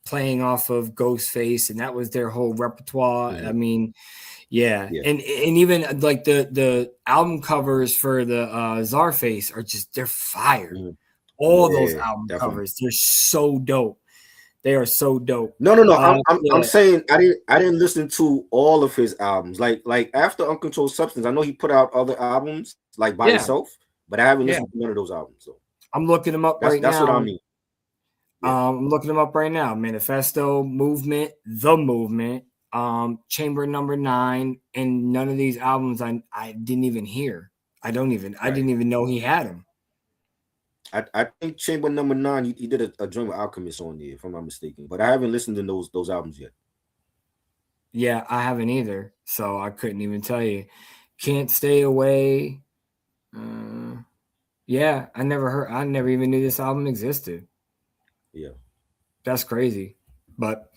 playing off of Ghostface, and that was their whole repertoire. I mean, and even like the album covers for the Czarface are they're fire. All those album covers, they're so dope. They are so dope. No. I'm saying I didn't listen to all of his albums. Like after Uncontrolled Substance, I know he put out other albums like by himself, but I haven't listened to none of those albums. So I'm looking them up right now. That's what I mean. I'm looking them up right now. Manifesto, Movement, The Movement, Chamber number 9, and none of these albums I didn't even hear. I didn't even know he had them. I think Chamber number 9, he did a joint with Alchemist on there, if I'm not mistaken. But I haven't listened to those albums yet. Yeah, I haven't either. So I couldn't even tell you. Can't Stay Away. I never even knew this album existed. Yeah. That's crazy. But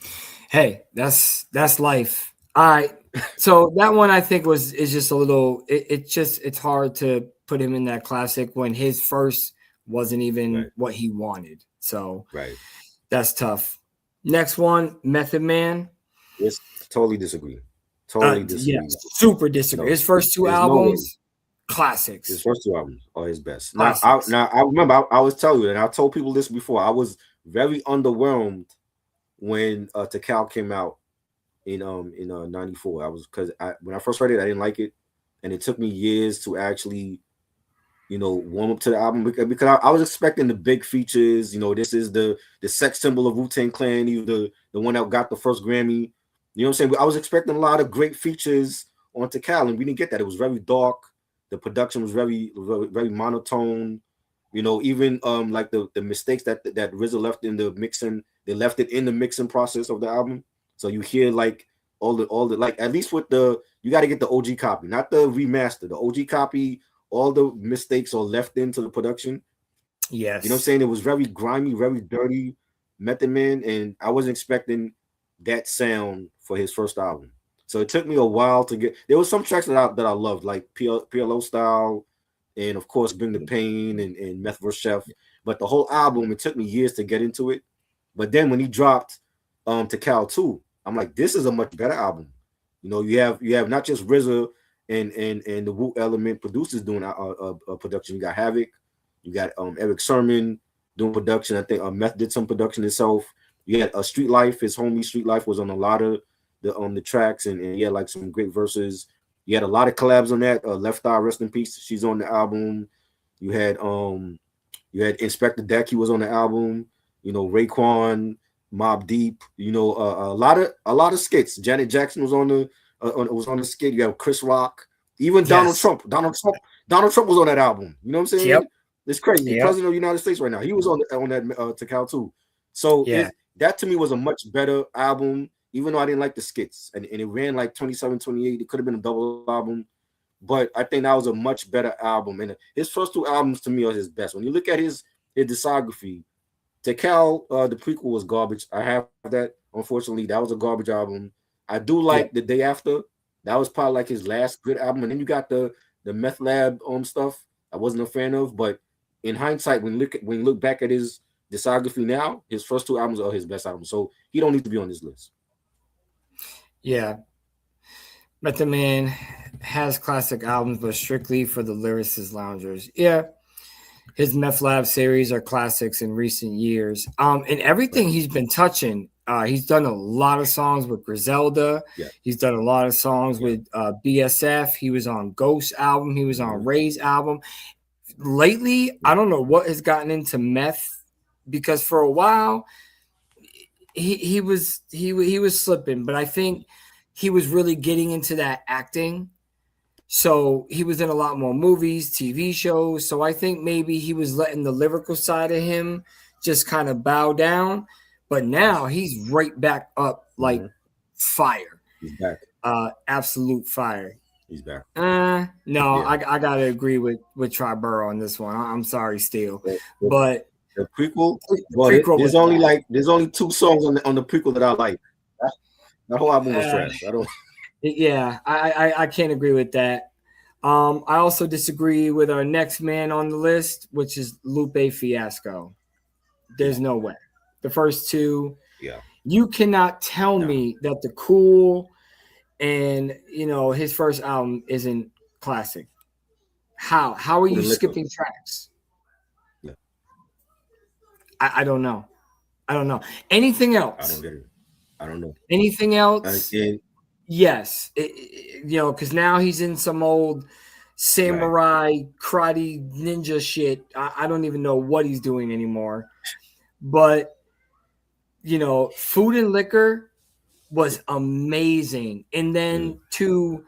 hey, that's life. All right. So that one I think is just a little it's hard to put him in that classic when his first wasn't even what he wanted. So That's tough. Next one, Method Man. It's totally disagree. Totally disagree. Yeah, super disagree. No, His first two there's no way. albums, classics. His first two albums are his best. Classics. Now I remember I was telling you, and I told people this before. I was very underwhelmed when Takal came out in '94. I was when I first heard it, I didn't like it, and it took me years to actually, warm up to the album because I was expecting the big features. This is the sex symbol of Wu-Tang Clan. He was the one that got the first Grammy. You know what I'm saying? I was expecting a lot of great features on Takal, and we didn't get that. It was very dark. The production was very, very monotone. Even like the mistakes that RZA left in the mixing, they left it in the mixing process of the album. So you hear like all the like, at least with you got to get the OG copy, not the remaster. The OG copy, all the mistakes are left into the production. Yes. You know what I'm saying? It was very grimy, very dirty Method Man, and I wasn't expecting that sound for his first album. So it took me a while to get. There was some tracks that I loved, like PLO Style, and of course Bring the Pain and Meth vs. Chef. But the whole album, it took me years to get into it. But then when he dropped Takal 2, I'm like, this is a much better album. You have not just RZA and the Wu Element producers doing a production. You got Havoc, you got Eric Sermon doing production. I think Meth did some production himself. You had Street Life, his homie Street Life was on a lot of the tracks, and he had like some great verses. You had a lot of collabs on that. Left Eye, rest in peace. She's on the album. You had Inspector Deck. He was on the album. Raekwon, Mobb Deep. A lot of skits. Janet Jackson was on the skit. You have Chris Rock. Even Donald Trump. Donald Trump was on that album. You know what I'm saying? Yep. It's crazy. Yep. The president of the United States right now. He was on that Takal too. So that to me was a much better album. Even though I didn't like the skits, and it ran like 27, 28, it could have been a double album, but I think that was a much better album. And his first two albums to me are his best. When you look at his discography, Takal, the prequel was garbage. I have that. Unfortunately, that was a garbage album. I do like The Day After. That was probably like his last good album. And then you got the Meth Lab stuff. I wasn't a fan of, but in hindsight, when you look back at his discography now, his first two albums are his best albums. So he don't need to be on this list. Yeah. Method Man has classic albums, but strictly for the lyricist loungers. Yeah. His Meth Lab series are classics in recent years. And everything he's been touching, he's done a lot of songs with Griselda. Yeah. He's done a lot of songs with BSF. He was on Ghost album. He was on Ray's album. Lately, I don't know what has gotten into meth, because for a while he was slipping, but I think he was really getting into that acting. So he was in a lot more movies, TV shows. So I think maybe he was letting the lyrical side of him just kind of bow down. But now he's right back up like fire. He's back. Absolute fire. He's back. No, yeah. I gotta agree with Triborough on this one. I'm sorry, Steele, but the prequel. Well, there's only two songs on the prequel that I like. That whole album was trash. I don't. Yeah, I can't agree with that. I also disagree with our next man on the list, which is Lupe Fiasco. There's no way. The first two. Yeah. You cannot tell me that the Cool and his first album isn't classic. How are you skipping tracks? Yeah. I don't know. Anything else? I don't get it. I don't know. Anything else? Yes. Because now he's in some old samurai karate ninja shit. I don't even know what he's doing anymore. But, Food and Liquor was amazing. And then to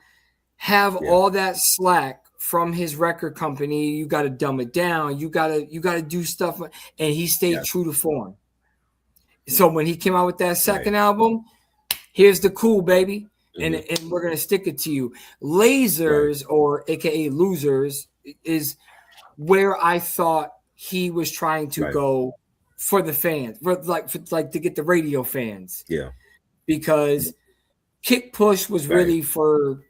have all that slack from his record company, you got to dumb it down. You got to do stuff. And he stayed true to form. So when he came out with that second album, here's the Cool, baby. And we're going to stick it to you. Lasers, or AKA Losers, is where I thought he was trying to go for the fans, for to get the radio fans. Yeah. Because Kick Push was really for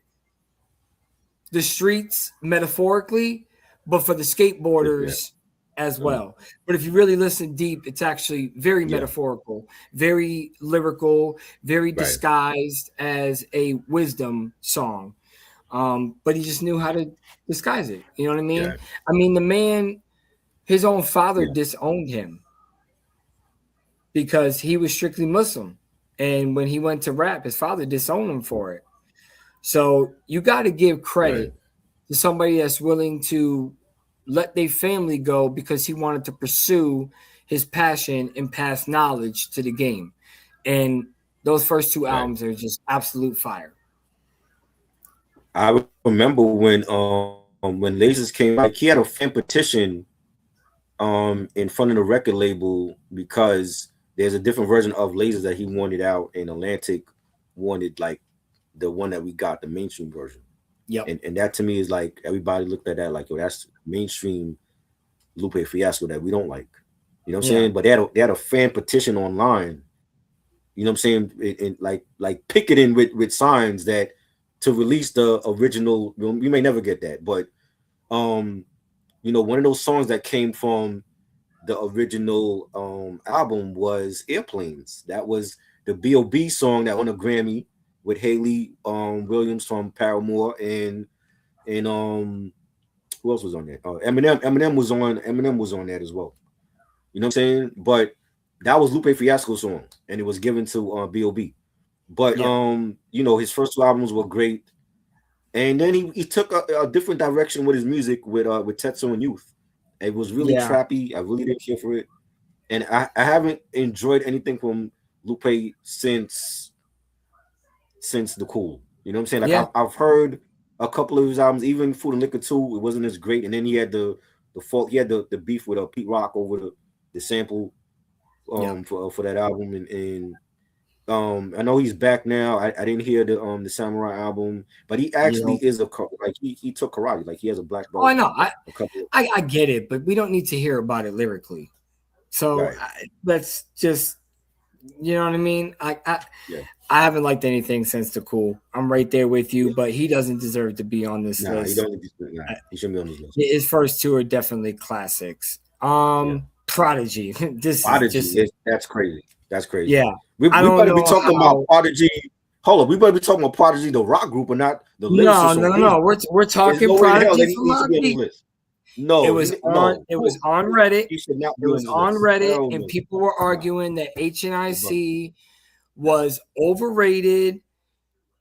the streets, metaphorically, but for the skateboarders, as well. But if you really listen deep, it's actually very metaphorical, very lyrical, very disguised as a wisdom song. But he just knew how to disguise it. You know what I mean? Yeah. I mean, the man, his own father disowned him because he was strictly Muslim. And when he went to rap, his father disowned him for it. So you got to give credit to somebody that's willing to let their family go because he wanted to pursue his passion and pass knowledge to the game. And those first two albums are just absolute fire. I remember when Lasers came out, he had a fan petition in front of the record label because there's a different version of Lasers that he wanted out, and Atlantic wanted like the one that we got, the mainstream version. Yeah, and that to me is like everybody looked at that like, yo, that's mainstream Lupe Fiasco that we don't like. You know what I'm saying? But they had a fan petition online. You know what I'm saying? And like picketing with signs that to release the original. We may never get that, but you know, one of those songs that came from the original album was Airplanes. That was the B.O.B. song that won a Grammy with Haley Williams from Paramore and who else was on that? Eminem was on that as well. You know what I'm saying? But that was Lupe Fiasco's song, and it was given to B.O.B. But you know, his first two albums were great, and then he took a different direction with his music with Tetsu and Youth. It was really trappy. I really didn't care for it, and I haven't enjoyed anything from Lupe since The Cool. You know what I'm saying? Like I've heard a couple of his albums, even Food and Liquor 2, it wasn't as great. And then he had the fault. He had the beef with Pete Rock over the sample for that album. And I know he's back now. I didn't hear the Samurai album, but he actually is like he took karate. Like he has a black belt. Oh, I know. I get it, but we don't need to hear about it lyrically. So let's just, you know what I mean? I haven't liked anything since The Cool. I'm right there with you, but he doesn't deserve to be on this list. He shouldn't be on this list. His first two are definitely classics. Prodigy. That's crazy. That's crazy. Yeah. We better be talking about Prodigy. Hold on, we better be talking about Prodigy, the rock group, and not the lyricist. No. We're talking Prodigy. No, it was on Reddit. It was on Reddit, and people were arguing that HNIC was overrated.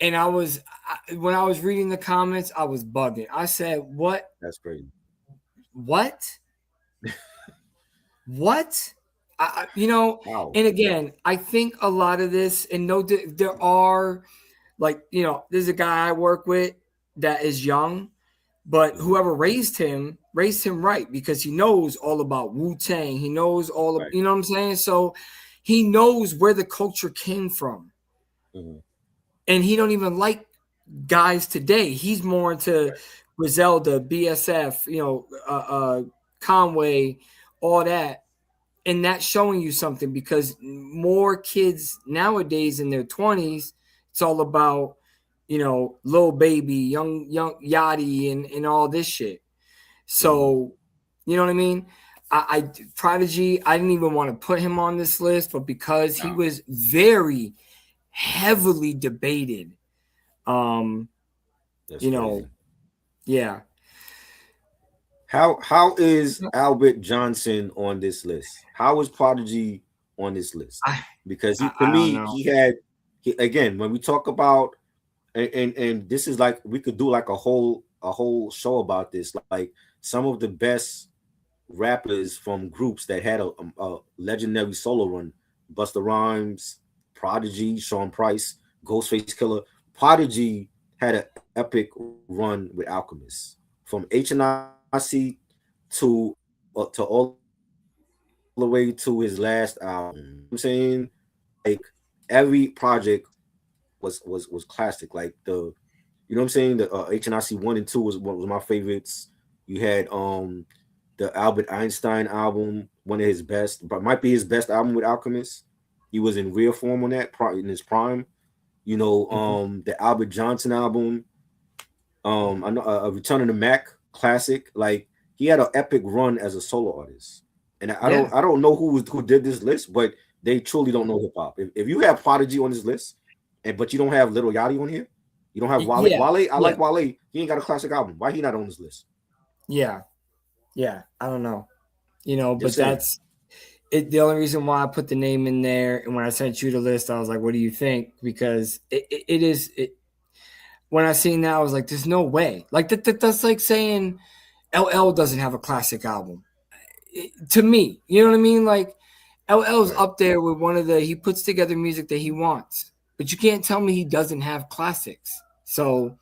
And when I was reading the comments, I was bugging. I said, "What? That's crazy. What? What?" And again, I think a lot of this, and there are, like, there's a guy I work with that is young, but whoever raised him right, because he knows all about Wu-Tang. He knows all of, you know what I'm saying? So he knows where the culture came from. Mm-hmm. And he don't even like guys today. He's more into Griselda, BSF, Conway, all that. And that's showing you something, because more kids nowadays in their 20s, it's all about, Lil Baby, young Yachty, and all this shit. So, you know what I mean? Prodigy, I didn't even want to put him on this list, but because he was very heavily debated, crazy. Yeah. How is Albert Johnson on this list? How is Prodigy on this list? Because again, when we talk about, and this is like, we could do like a whole show about this, like some of the best rappers from groups that had a legendary solo run: Busta Rhymes, Prodigy, Sean Price, Ghostface Killer. Prodigy had an epic run with Alchemist, from HNIC to all the way to his last album. I'm saying, like, every project was classic. Like the HNIC 1 and 2 was my favorites. You had the Albert Einstein album, one of his best, but might be his best album with Alchemist. He was in real form on that in his prime. The Albert Johnson album, I know Return of the Mac, classic. Like, he had an epic run as a solo artist. And I Yeah. don't know who did this list, but they truly don't know hip hop. If you have Prodigy on this list, but you don't have Lil Yachty on here, you don't have Wale. Yeah. Wale, I like Wale. He ain't got a classic album. Why he not on this list? Yeah. I don't know. You know, but Just saying. that's it. The only reason why I put the name in there, and when I sent you the list, I was like, "What do you think?" Because it is. When I seen that, I was like, "There's no way." Like that's like saying LL doesn't have a classic album. To me, you know what I mean? Like LL's up there with one of the. He puts together music that he wants, but you can't tell me he doesn't have classics. So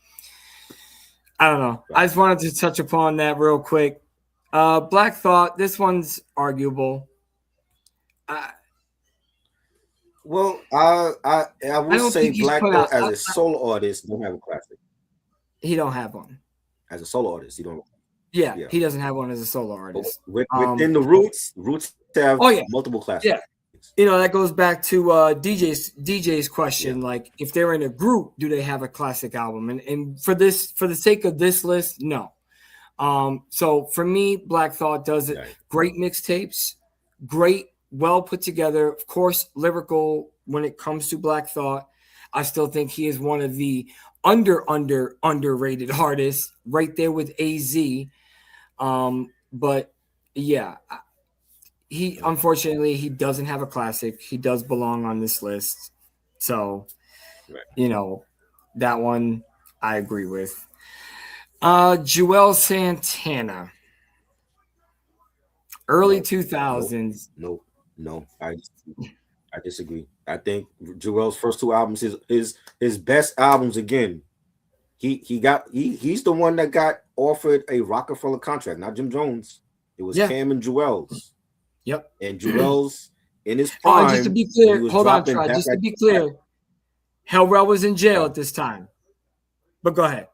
I don't know. I just wanted to touch upon that real quick. Black Thought. This one's arguable. Well, I will say Black Thought as a solo artist don't have a classic. He don't have one. As a solo artist, he don't. Yeah, he doesn't have one as a solo artist. Within the Roots have multiple classics. Yeah. You know, that goes back to DJ's question. Like, if they're in a group, do they have a classic album? And for the sake of this list, no. So for me, Black Thought does it. Right. Great mixtapes, great, well put together. Of course, lyrical when it comes to Black Thought. I still think he is one of the underrated artists, right there with AZ. But yeah, he unfortunately he doesn't have a classic. He does belong on this list. So, you know, that one I agree with. Joel Santana, early 2000s. No, I disagree. I think Joel's first two albums, his best albums. Again, he's the one that got offered a Rockefeller contract, not Jim Jones. It was Cam and Joel's. Yep. And Joel's in his prime. Just to be clear, hold on, Try. Just to be clear, Hellrell was in jail at this time. But go ahead.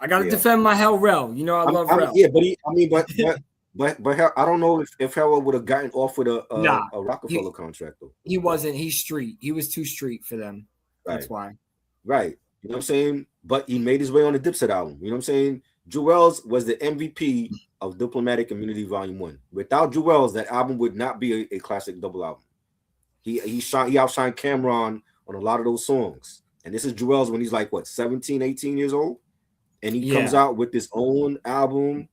I got to defend my Hellrell. You know I love Rell. Yeah, but I don't know if Hellrell would have gotten offered a Rockefeller contract though. He wasn't. He's street. He was too street for them. That's why. Right. You know what I'm saying? But he made his way on the Dipset album. You know what I'm saying? Jewels was the MVP of Diplomatic Immunity Volume 1. Without Jewels, that album would not be a classic double album. He outshined Cameron on a lot of those songs. And this is Jewels when he's like, 17, 18 years old? And he comes out with his own album,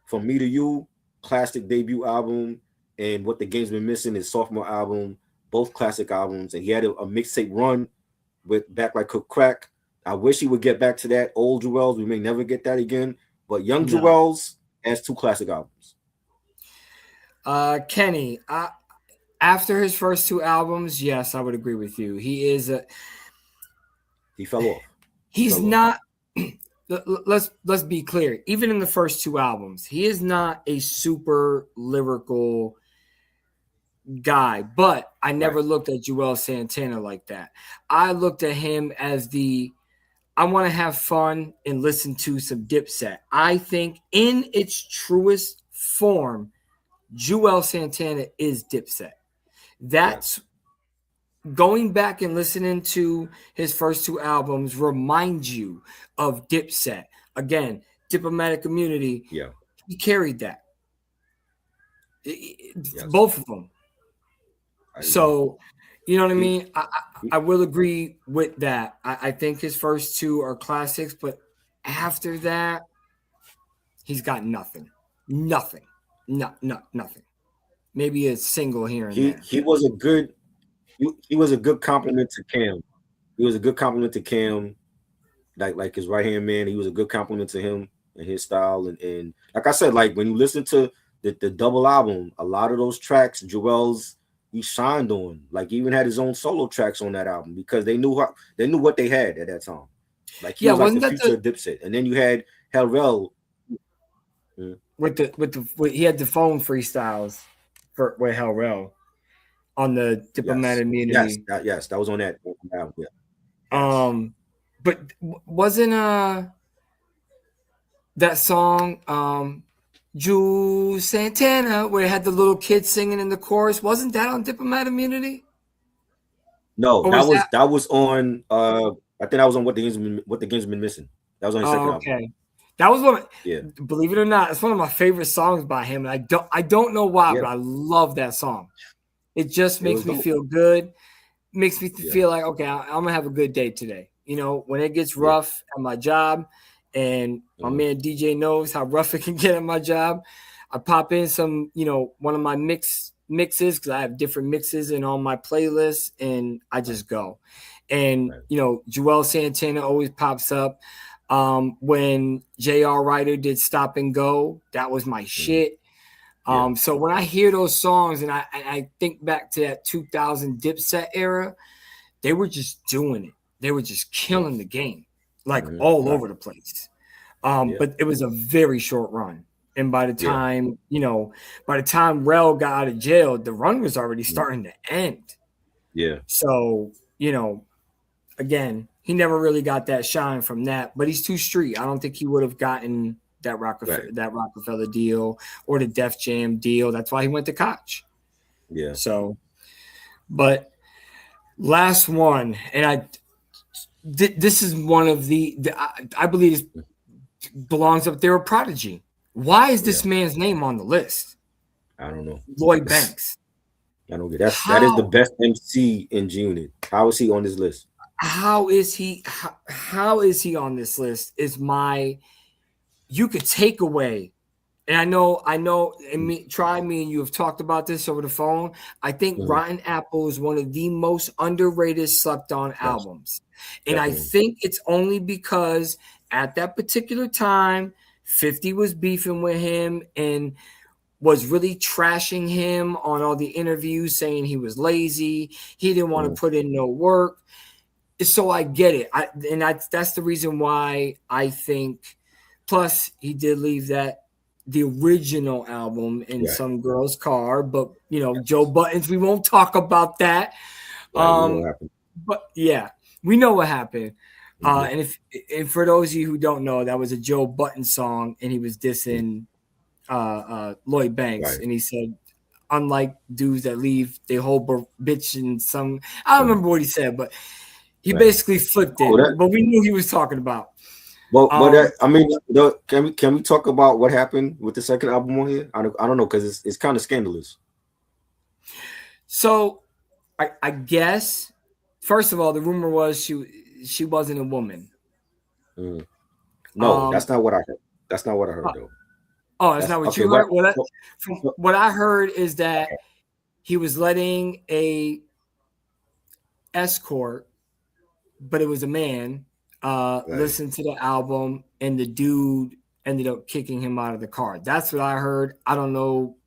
From Me to You, classic debut album, and What the Game's Been Missing, his sophomore album, both classic albums. And he had a mixtape run with Back Like Cook Crack. I wish he would get back to that. Old Jewels, we may never get that again. But Young Jewels has two classic albums. Kenny, after his first two albums, yes, I would agree with you. He fell off. He's not. Let's be clear. Even in the first two albums, he is not a super lyrical guy. But I never looked at Joel Santana like that. I looked at him as I want to have fun and listen to some Dipset. I think in its truest form, Joel Santana is Dipset. That's going back and listening to his first two albums reminds you of Dipset. Again, Diplomatic Immunity. Yeah. He carried that. Both of them. So, you know what I mean? I will agree with that. I think his first two are classics, but after that, he's got nothing. Nothing. Nothing. Maybe a single here and there. He was a good compliment to Cam. He was a good compliment to Cam, like his right hand man. He was a good compliment to him and his style. And like I said, like when you listen to the double album, a lot of those tracks, Joel's, he shined on. Like he even had his own solo tracks on that album because they knew what they had at that time. Like he was like the future of Dipset. And then you had Hellrell with he had the phone freestyles with Hellrell on the Diplomatic Immunity. Yes, that was on that album. Yeah. But wasn't that song Joel Santana where it had the little kid singing in the chorus? Wasn't that on Diplomatic Immunity? No, that was on I think that was on What the Game's Been Missing. That was on his second album. That was one. Yeah. Believe it or not, it's one of my favorite songs by him, and I don't know why, but I love that song. It just makes me feel good. Makes me feel like, okay, I'm gonna have a good day today. You know, when it gets rough at my job, and my man DJ knows how rough it can get at my job, I pop in some, you know, one of my mixes because I have different mixes in all my playlists, and I just go. And you know, Joel Santana always pops up. When J.R. Ryder did Stop and Go, that was my shit. So when I hear those songs and I think back to that 2000 Dipset era, they were just doing it. They were just killing the game, like all over the place. But it was a very short run. And by the time, you know, by the time Rel got out of jail, the run was already starting to end. Yeah. So, you know, again, he never really got that shine from that, but he's too street. I don't think he would have gotten that Rockefeller deal or the Def Jam deal. That's why he went to Koch. Yeah. So, but last one, and this is one of I believe this belongs up there with Prodigy. Why is this man's name on the list? I don't know. Lloyd Banks. I don't get that. That is the best MC in G Unit. How is he on this list? How is he on this list? You could take away, and I know, and me and you have talked about this over the phone. I think Rotten Apple is one of the most underrated, slept on albums. And I think it's only because at that particular time, 50 was beefing with him and was really trashing him on all the interviews, saying he was lazy. He didn't want to put in no work. So I get it. That's the reason why I think, plus he did leave the original album in some girl's car, but you know, Joe Buttons, we won't talk about that. But yeah, we know what happened. And for those of you who don't know, that was a Joe Button song, and he was dissing Lloyd Banks, and he said, unlike dudes that leave they whole bitch in some, I don't remember what he said, but he basically flipped it. But we knew he was talking about. Well, I mean, can we talk about what happened with the second album on here? I don't know, because it's kind of scandalous. So I guess, first of all, the rumor was she wasn't a woman. No, that's not what I heard. That's not what I heard, though. Oh, that's not what you heard? What I heard is that he was letting a escort, but it was a man, listen to the album, and the dude ended up kicking him out of the car. That's what I heard. I don't know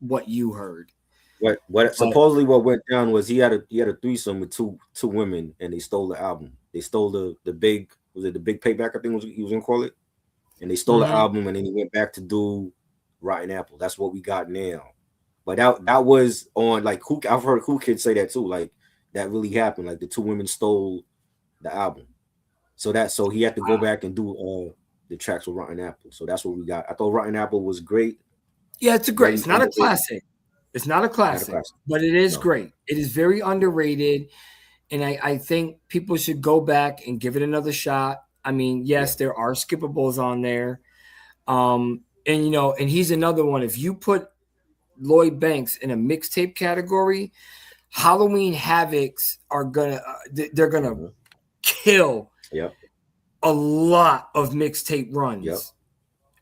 what you heard. Supposedly what went down was he had a threesome with two women, and they stole the album. They stole the big, was it the big payback, I think he was gonna call it, and they stole the album, and then he went back to do Rotten Apple. That's what we got now. But that was on, like, I've heard Who Kids say that too, like that really happened, like the two women stole the album. So he had to go back and do the tracks with Rotten Apple. So that's what we got. I thought Rotten Apple was great. Yeah, it's great. It's not a classic. It's not a classic, but it is great. It is very underrated, and I think people should go back and give it another shot. I mean, yes, there are skippables on there, and you know, and he's another one. If you put Lloyd Banks in a mixtape category, Halloween Havocs are gonna they're gonna kill a lot of mixtape runs.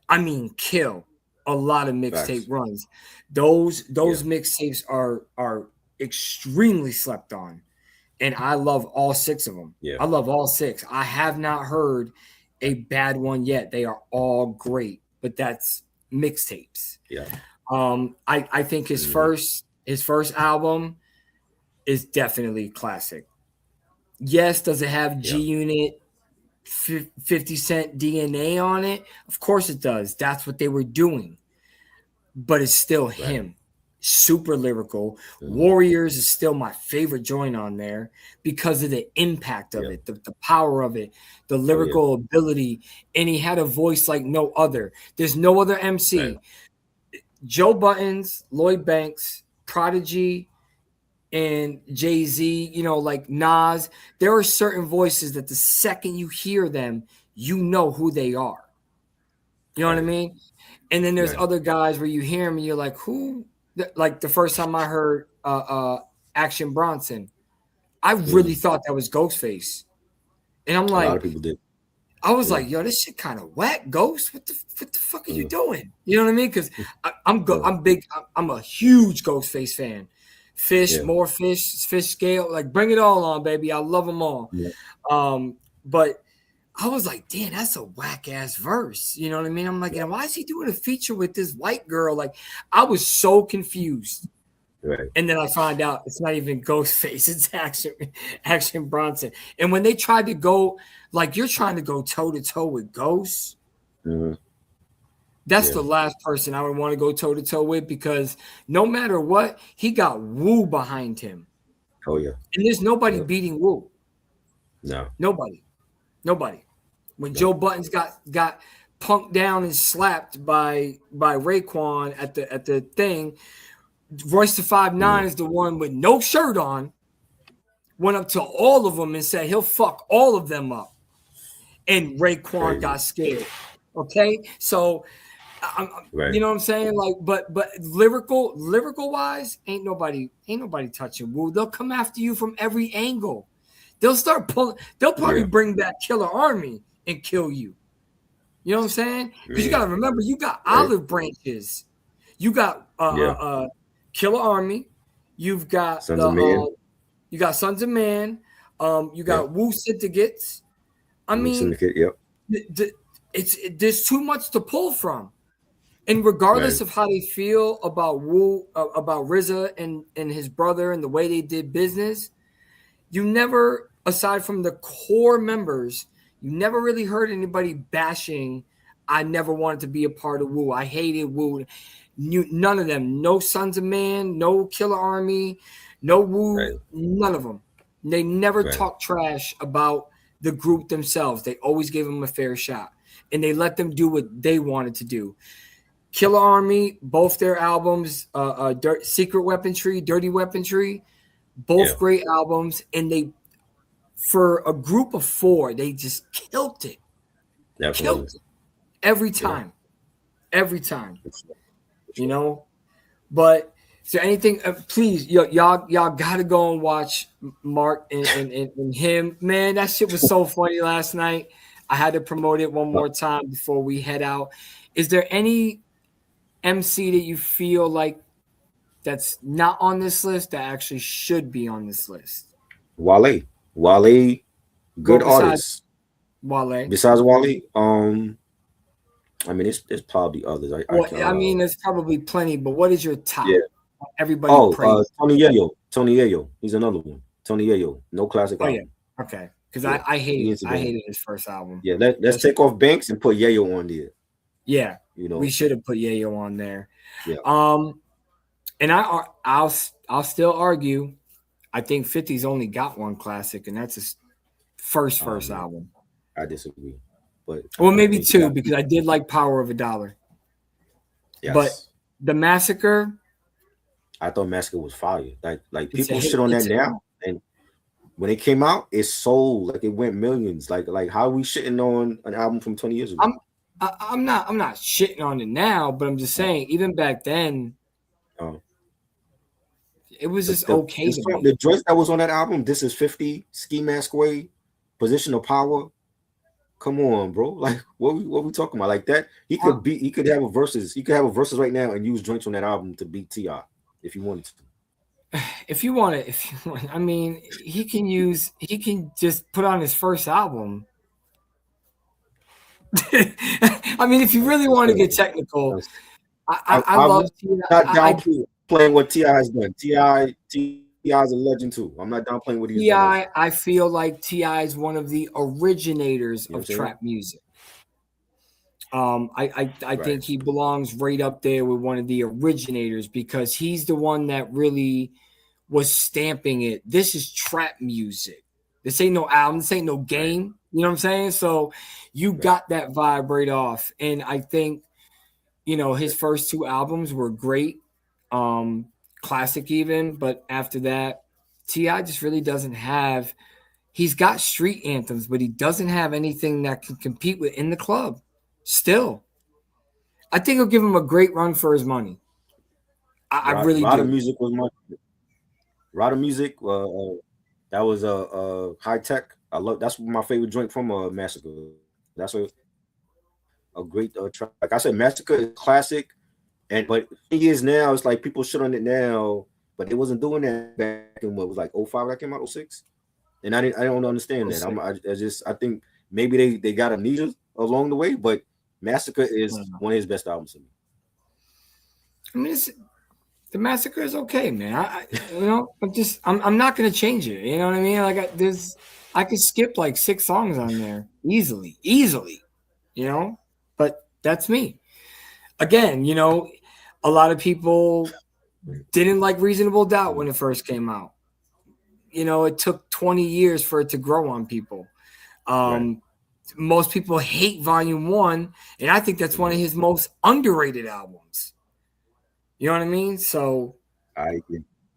I mean, kill a lot of mixtape runs. Those mixtapes are extremely slept on, and I love all 6 of them. I love all 6. I have not heard a bad one yet. They are all great, but that's mixtapes. I think his first album is definitely classic. Yes, does it have G Unit 50 Cent DNA on it? Of course it does. That's what they were doing. But it's still him. Super lyrical. Warriors is still my favorite joint on there because of the impact of it, the power of it, the lyrical ability. And he had a voice like no other. There's no other MC. Joe Buttons, Lloyd Banks, Prodigy, and Jay-Z, you know, like Nas. There are certain voices that the second you hear them, you know who they are. You know what I Right. mean? And then there's Right. other guys where you hear him and you're like, who? Like the first time I heard Action Bronson, I really thought that was Ghostface. And I'm A lot like, of people did. I was Yeah. like, yo, this shit kind of whack, Ghost. What the fuck are you doing? You know what I mean? Because I'm a huge Ghostface fan. Fish, Yeah. more fish, fish scale, like bring it all on, baby. I love them all. Yeah. But I was like, damn, that's a whack ass verse. You know what I mean? I'm like, and why is he doing a feature with this white girl? Like, I was so confused. Right. And then I find out it's not even Ghostface, it's Action Bronson. And when they tried to go, like you're trying to go toe to toe with Ghost, that's the last person I would want to go toe to toe with, because no matter what, he got Wu behind him. Oh yeah. And there's nobody beating Wu. No. Nobody. When Joe Buttons got punked down and slapped by Raekwon at the thing, Royce the 5'9" is the one with no shirt on, went up to all of them and said he'll fuck all of them up. And Raekwon got scared. Okay? So you know what I'm saying? Like, but lyrical wise, ain't nobody touching Wu. They'll come after you from every angle. They'll start pulling, they'll probably bring back Killer Army and kill you. You know what I'm saying? Because you gotta remember, you got olive branches. You got Killer Army, you've got Sons of Man. You got Sons of Man, you got Wu Syndicates. I mean, Syndicate, there's too much to pull from. And regardless of how they feel about Wu, about RZA and his brother and the way they did business, you never, aside from the core members, you never really heard anybody bashing, I never wanted to be a part of Wu. I hated Wu. None of them. No Sons of Man, no Killer Army, no Wu, none of them. They never talked trash about the group themselves. They always gave them a fair shot. And they let them do what they wanted to do. Killer Army, both their albums, Secret Weaponry, Dirty Weaponry, both great albums. And they, for a group of four, they just killed it. Killed it. Every time. Every time. You know? But is there anything, please, y'all gotta go and watch Mark and him. Man, that shit was so funny last night. I had to promote it one more time before we head out. Is there any MC that you feel like that's not on this list that actually should be on this list? Wale, good artist. Wale. Besides Wale, I mean, it's probably others. I mean, there's probably plenty, but what is your top? Yeah. Everybody praise. Tony Yayo. He's another one. Tony Yayo. No classic album. Yeah. Okay. Because I hated his first album. Yeah, let's take off Banks and put Yayo on there. Yeah. You know, we should have put Yayo on there. Yeah. And I'll still argue, I think 50's only got one classic, and that's his first album. I disagree. But maybe two, because I did like Power of a Dollar. Yes. But the Massacre, I thought Massacre was fire. Like people shit on that now, and when it came out, it sold, like it went millions. Like how are we shitting on an album from 20 years ago? I'm not shitting on it now, but I'm just saying, even back then, it was just okay. The dress that was on that album, This Is 50, Ski Mask Way, Position of Power. Come on, bro. Like what we talking about? Like that, he could have a verses right now and use joints on that album to beat T.I. if he wanted to. If you want, I mean, he can just put on his first album. I mean, if you really want to get technical, I love T.I. Playing what T.I. has done. T.I. is a legend too. I'm not downplaying what he's done. I feel like T.I. is one of the originators of trap music. I think he belongs right up there with one of the originators, because he's the one that really was stamping it. This is trap music. This ain't no album. This ain't no game. You know what I'm saying? So you got that vibe right off. And I think, his first two albums were great. Classic even. But after that, T.I. just really doesn't have – he's got street anthems, but he doesn't have anything that can compete with in the club still. I think he'll give him a great run for his money. I really Rod do. Music was my Rod Music. That was a high tech. I love. That's my favorite joint from Massacre. That's a great track. Like I said, Massacre is classic, but years now, it's like people shit on it now, but they wasn't doing that back in what was like 05 that came out 06, and I don't understand that. I think maybe they got amnesia along the way, but Massacre is one of his best albums to me. I mean, the Massacre is okay, man. I'm not gonna change it. You know what I mean? Like I could skip like 6 songs on there easily. You know, but that's me. Again, you know, a lot of people didn't like Reasonable Doubt when it first came out. You know, it took 20 years for it to grow on people. Right. Most people hate Volume 1, and I think that's one of his most underrated albums. You know what I mean? So I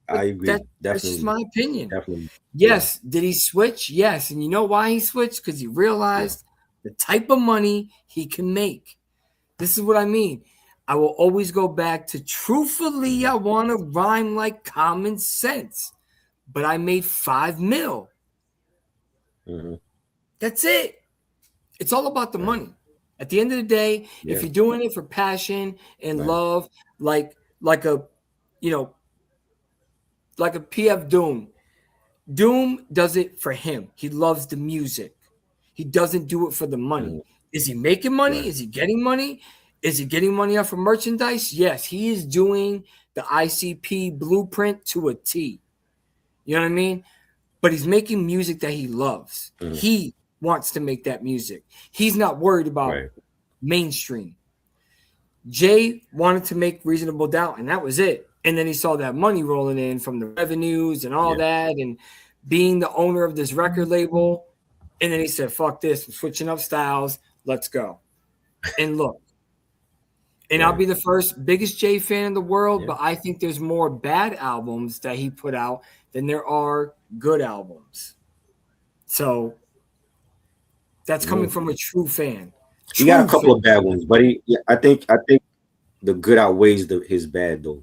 agree. That's just my opinion. Definitely. Yes. Yeah. Did he switch? Yes. And you know why he switched? Because he realized the type of money he can make. This is what I mean. I will always go back to truthfully, I want to rhyme like common sense. But I made $5 million. Mm-hmm. That's it. It's all about the money. At the end of the day, if you're doing it for passion and love, like a PF Doom. Doom does it for him. He loves the music. He doesn't do it for the money. Mm-hmm. Is he making money? Right. Is he getting money? Is he getting money off of merchandise? Yes, he is doing the ICP blueprint to a T. You know what I mean? But he's making music that he loves. Mm-hmm. He wants to make that music. He's not worried about mainstream. Jay wanted to make Reasonable Doubt, and that was it. And then he saw that money rolling in from the revenues and all that, and being the owner of this record label. And then he said, fuck this, I'm switching up styles. Let's go. And look. And I'll be the biggest Jay fan in the world, but I think there's more bad albums that he put out than there are good albums. So that's coming from a true fan. He got a couple of bad ones, but I think the good outweighs his bad though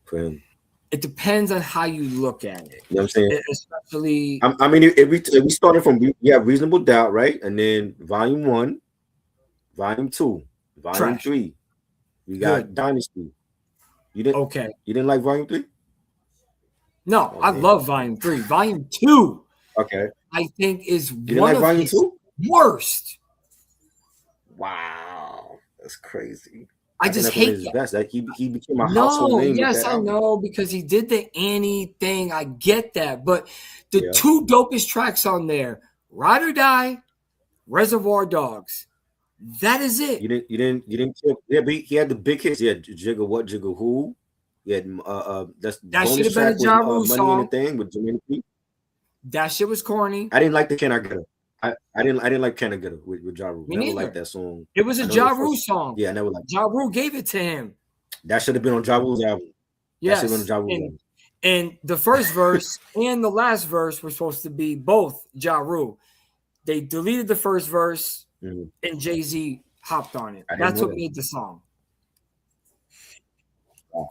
for him. It depends on how you look at it. You know what I'm saying? Especially, I mean, if we started from Reasonable Doubt, right, and then Volume 1, Volume 2, Volume 3, we got Dynasty. You didn't like Volume 3? No, I love Volume 3. Volume 2, I think is one of Volume his 2? worst. Wow, that's crazy. I just hate that. Best. Like he became a household name. Yes, I know, because he did the Annie thing. I get that, but the 2 dopest tracks on there, Ride or Die, Reservoir Dogs. That is it. You didn't kill. But he had the big hits. He had Jigga What, Jigga Who. He had that should have been a Ja Rule song. Money in the Thing with Jermaine P. That shit was corny. I didn't like the Can I Get Her. I didn't like Can I Get Her with Ja Rule. Me never neither. liked that song. It was a Ja Rule song. Yeah, I never liked it. Ja Rule gave it to him. That should have been on Ja Rule's album. Yes. That should have been on Ja Rule's album. And the first verse and the last verse were supposed to be both Ja Rule. They deleted the first verse and Jay-Z hopped on it. That's what made the song.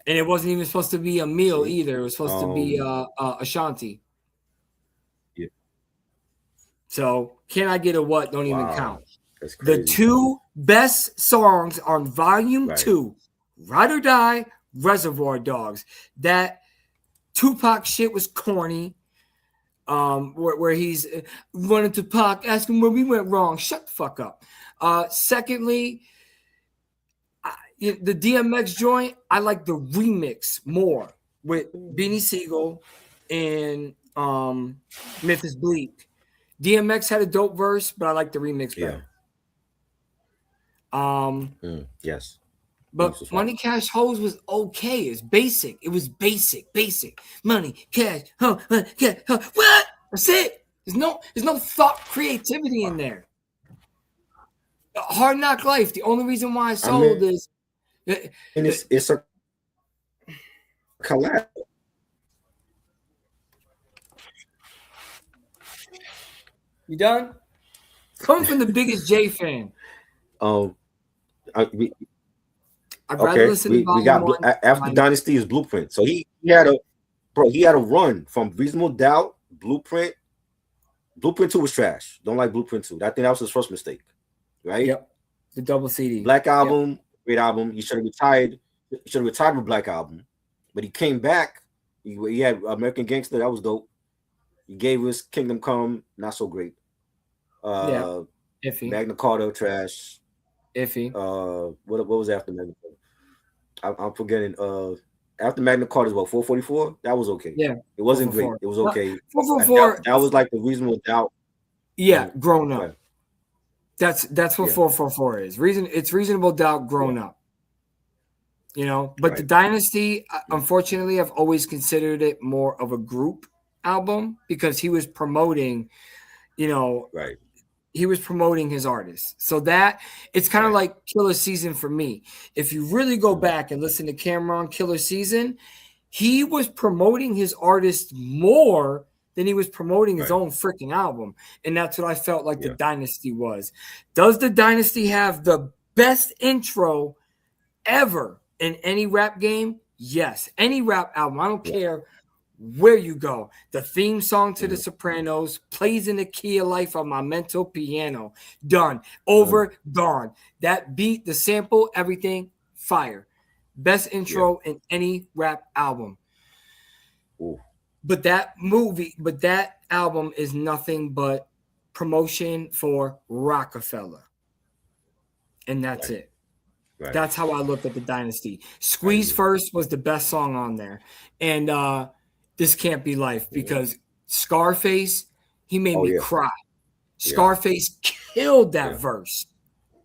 And it wasn't even supposed to be a meal either. It was supposed to be Ashanti. Yeah. So Can I Get a What don't even count. The 2 best songs on Volume 2, Ride or Die, Reservoir Dogs. That Tupac shit was corny. Where he's running to Pac, asking where we went wrong. Shut the fuck up. Secondly, the DMX joint, I like the remix more with Beanie Siegel and Memphis Bleak. DMX had a dope verse, but I like the remix better. Yes. But Money Cash Hoes was okay. It's basic. It was basic. Money, cash, cash, what? That's it. There's no thought creativity in there. Hard Knock Life. The only reason why I sold is and it's a collab. You done? Coming from the biggest J fan. I'd rather listen to we Volume got 1. after Dynasty is Blueprint. So he had a run from Reasonable Doubt, Blueprint. Blueprint 2 was trash. Don't like Blueprint 2. I think that was his first mistake, right? Yep. The double CD. Black Album, great album. He should have retired. He should have retired with Black Album, but he came back. He had American Gangster. That was dope. He gave us Kingdom Come, not so great. Iffy. Magna Carta, trash. Iffy. What was after Magna Carta? I'm forgetting. After Magna Carta is what, 444? That was okay. Yeah. It wasn't great. It was okay. 444. That was like the Reasonable Doubt. Yeah, grown up. Right. That's what 444 is. It's Reasonable Doubt grown up. You know, but the Dynasty, unfortunately, I've always considered it more of a group album because he was promoting, you know, he was promoting his artists. So that it's kind of like Killer Season for me. If you really go back and listen to Cameron Killer Season, he was promoting his artist more than he was promoting his own freaking album. And that's what I felt like the Dynasty was. Does the Dynasty have the best intro ever in any rap game? Yes. Any rap album. I don't care where you go. The theme song to The Sopranos plays in the key of life on my mental piano. Done. Over. Gone. That beat, the sample, everything, fire. Best intro in any rap album. But that album is nothing but promotion for Rockefeller. And that's it. Right. That's how I look at the Dynasty. Squeeze First was the best song on there. And This Can't Be Life because Scarface, he made me cry. Scarface killed that verse.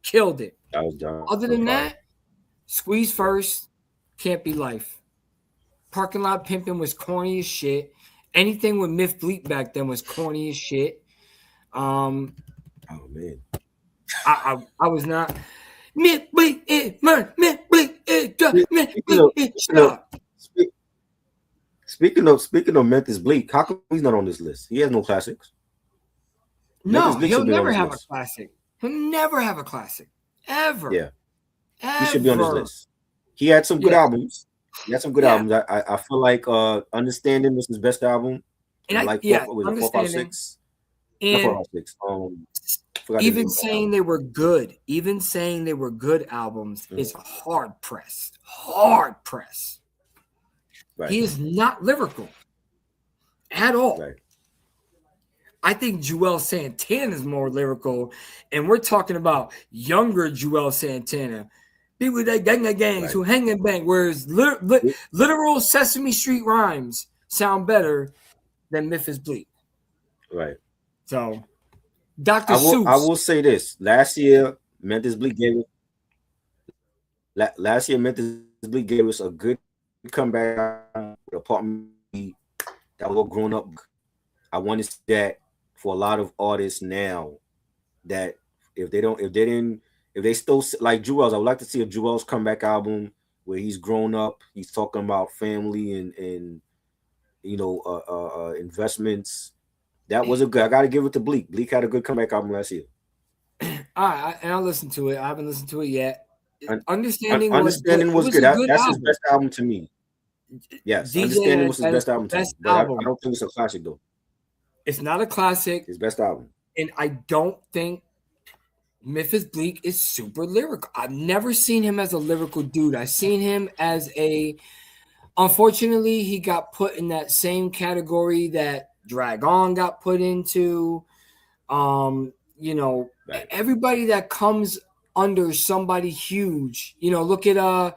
Killed it. Other than that, Squeeze First, Can't Be Life. Parking Lot Pimpin' was corny as shit. Anything with Myth Bleak back then was corny as shit. Oh man. I was not Myth Bleak Myth Bleak Speaking of Memphis Bleak, how come he's not on this list? He has no classics. No, he'll never have a classic. He'll never have a classic. Ever. Yeah. He should be on this list. He had some good albums. He had some good albums. I feel like Understanding was his best album. And Understanding. 456. And 456. Even saying they were good albums is hard pressed. Hard pressed. Right. He is not lyrical at all. Right. I think Joel Santana is more lyrical, and we're talking about younger Joel Santana. People that gangs who hang and bang, whereas literal Sesame Street rhymes sound better than Memphis Bleak. Right. So, Dr. Seuss. I will say this: last year, Memphis Bleak gave us a good comeback. Apartment that was all grown up. I want to see that for a lot of artists now. That if they still like Jewel's, I would like to see a Jewel's comeback album where he's grown up. He's talking about family and investments. That was a good. I got to give it to Bleak. Bleak had a good comeback album last year. All right, and I'll listen to it. I haven't listened to it yet. Understanding was good. That's his best album to me. Yes, DJ Understanding was his best album to me. But I don't think it's a classic though. It's not a classic. His best album. And I don't think Memphis Bleak is super lyrical. I've never seen him as a lyrical dude. I've seen him as unfortunately, he got put in that same category that Drag On got put into. Everybody that comes under somebody huge, look at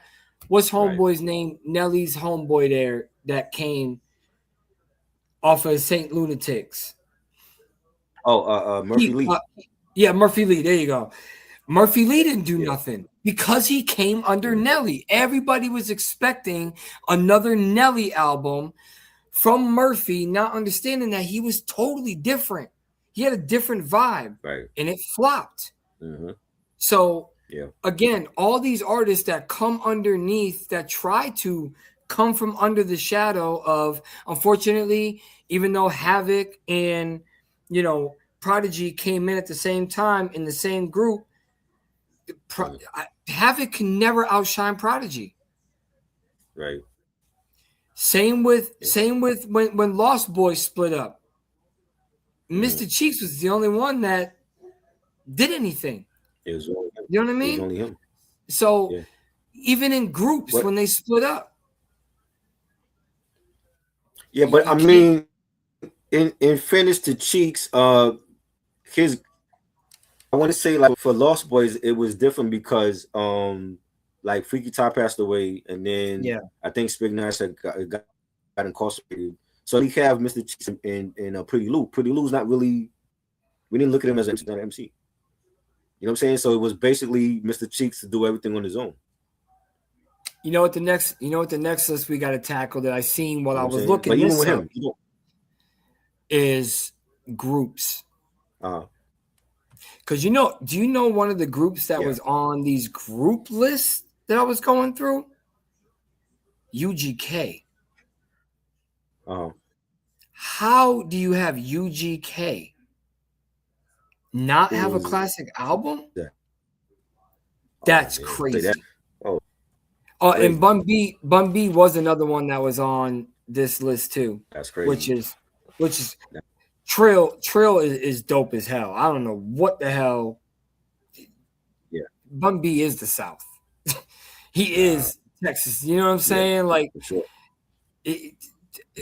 what's homeboy's name? Nelly's homeboy there that came off of Saint Lunatics. Murphy Lee. Murphy Lee. There you go. Murphy Lee didn't do nothing because he came under Nelly. Everybody was expecting another Nelly album from Murphy, not understanding that he was totally different. He had a different vibe, and it flopped. Mm-hmm. So, again, all these artists that come underneath, that try to come from under the shadow of, unfortunately, even though Havoc and, Prodigy came in at the same time in the same group, Havoc can never outshine Prodigy. Right. Same with when Lost Boys split up. Mr. Cheeks was the only one that did anything. It was only him. You know what I mean? It was only him. So even in groups when they split up. Yeah, but I mean, in fairness to Cheeks, his I want to say like for Lost Boys, it was different because like Freaky Top passed away, and then I think Spig Nash got incarcerated. So we have Mr. Cheeks in Pretty Lou. Pretty Lou's not really. We didn't look at him as an MC. You know what I'm saying? So it was basically Mr. Cheeks to do everything on his own. You know what the next list we got to tackle that I seen while I was looking but even this with up him, is groups. Because do you know one of the groups that was on these group lists that I was going through? UGK. How do you have UGK not have a classic album? That's crazy. And Bun B was another one that was on this list too. That's crazy. Which is Trill is dope as hell. I don't know what the hell. Yeah. Bun B is the South. He is Texas. You know what I'm saying? Like, for sure.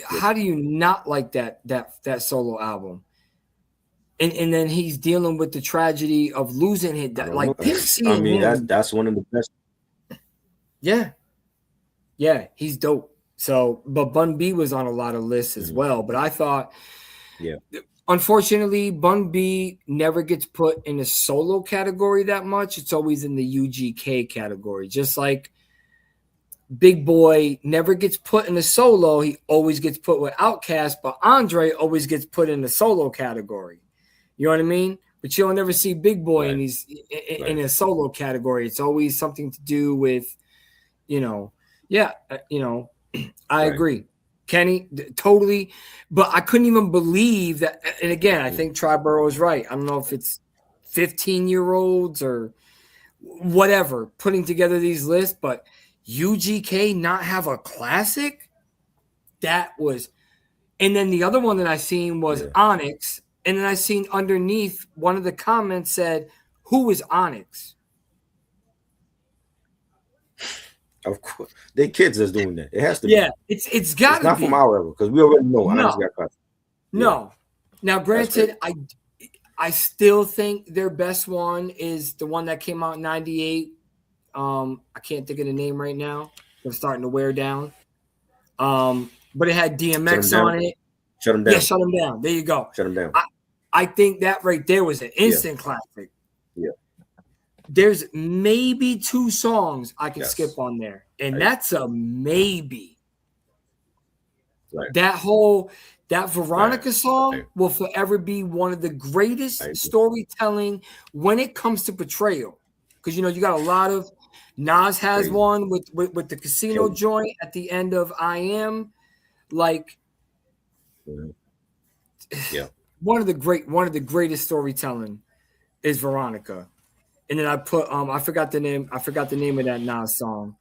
How do you not like that solo album? And then he's dealing with the tragedy of losing him. Like, I mean, that's one of the best. Yeah, he's dope. So, but Bun B was on a lot of lists as well. But I thought, unfortunately, Bun B never gets put in the solo category that much. It's always in the UGK category. Just like Big Boy never gets put in the solo, he always gets put with Outkast. But Andre always gets put in the solo category. You know what I mean? But you'll never see Big Boy in a solo category. It's always something to do with, I agree. Kenny, totally. But I couldn't even believe that. And again, I think Triborough is right. I don't know if it's 15-year-olds or whatever putting together these lists, but UGK not have a classic? That was. And then the other one that I seen was Onyx. And then I seen underneath one of the comments said, "Who is Onyx?" Of course, they kids that's doing that. It has to be. Yeah, it's got to be. Not from our era because we already know Onyx got caught. No. Now, granted, I still think their best one is the one that came out in '98. I can't think of the name right now. I'm starting to wear down. But it had DMX on it. Shut him down. Yeah, Shut Him Down. There you go. Shut him down. I think that right there was an instant classic. Yeah. There's maybe 2 songs I can skip on there, and that's a maybe. Right. That Veronica song will forever be one of the greatest storytelling when it comes to portrayal. Because you got a lot of Nas has one with the casino joint at the end of I Am, like one of the greatest storytelling is Veronica. And then I put I forgot the name of that Nas song.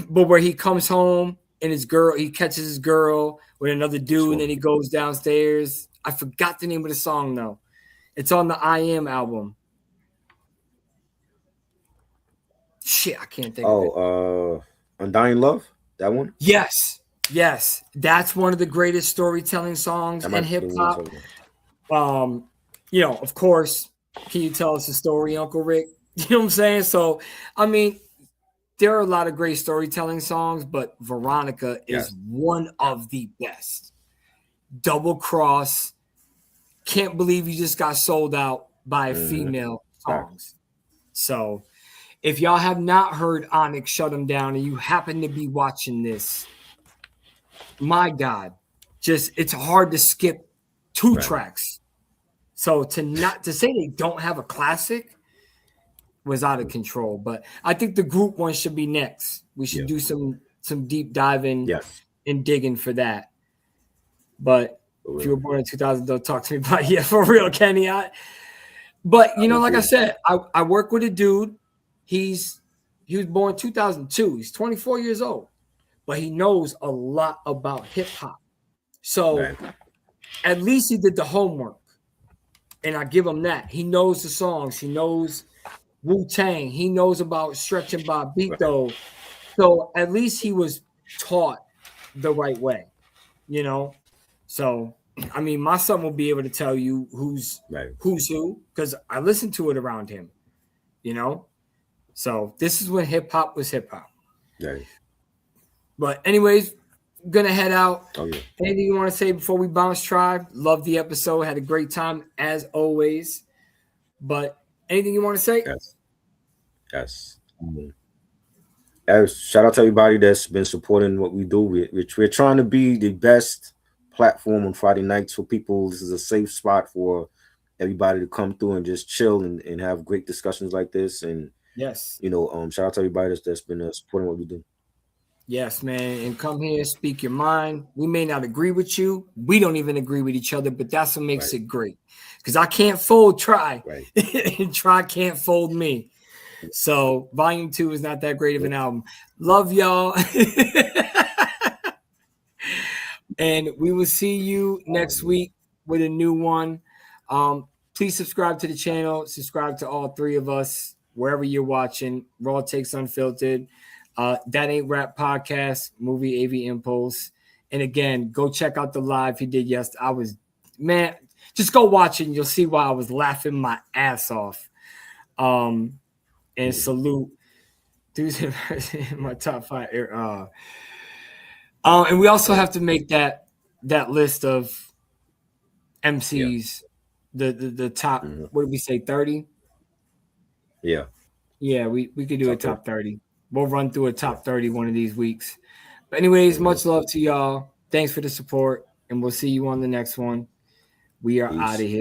But where he comes home and he catches his girl with another dude, and then he goes downstairs. I forgot the name of the song though. It's on the I Am album. Shit, I can't think of it. Undying Love, that one? Yes. That's one of the greatest storytelling songs in hip hop. Of course, can you tell us a story, Uncle Rick? You know what I'm saying? So, I mean, there are a lot of great storytelling songs, but Veronica is one of the best. Double Cross, Can't Believe You Just Got Sold Out by a female songs. So, if y'all have not heard Onyx Shut Him Down and you happen to be watching this, my God, it's hard to skip 2 tracks. So to say they don't have a classic was out of control. But I think the group one should be next. We should do some deep diving and digging for that. But if you were born in 2000, don't talk to me about for real, Kenny. But you know, like I said, I work with a dude. He was born 2002. He's 24 years old, but he knows a lot about hip hop. So at least he did the homework, and I give him that. He knows the songs. He knows Wu-Tang. He knows about Stretch and Bobbito. So at least he was taught the right way, you know. So I mean, my son will be able to tell you who's who because I listened to it around him, you know. So this is when hip hop was hip hop. Right. But anyways, gonna head out. Oh yeah. Anything you want to say before we bounce, Tribe? Love the episode. Had a great time as always. But anything you want to say? Yes. Shout out to everybody that's been supporting what we do. We're trying to be the best platform on Friday nights for people. This is a safe spot for everybody to come through and just chill and have great discussions like this. And yes, you know, shout out to everybody that's been supporting what we do. Yes, man. And come here, speak your mind. We may not agree with you. We don't even agree with each other, but that's what makes it great. Because I can't fold Try. And Try can't fold me. So Volume 2 is not that great of an album. Love y'all. And we will see you next week with a new one. Please subscribe to the channel. Subscribe to all three of us, wherever you're watching. Raw Takes Unfiltered. That Ain't Rap Podcast, Movie AV Impulse. And again, go check out the live he did yesterday. Just go watch it and you'll see why I was laughing my ass off. And salute dudes in my top 5. And we also have to make that list of MCs, the top, what did we say, 30? Yeah. Yeah, we could do a top 30. We'll run through a top 30 one of these weeks. But anyways, much love to y'all. Thanks for the support, and we'll see you on the next one. We are out of here.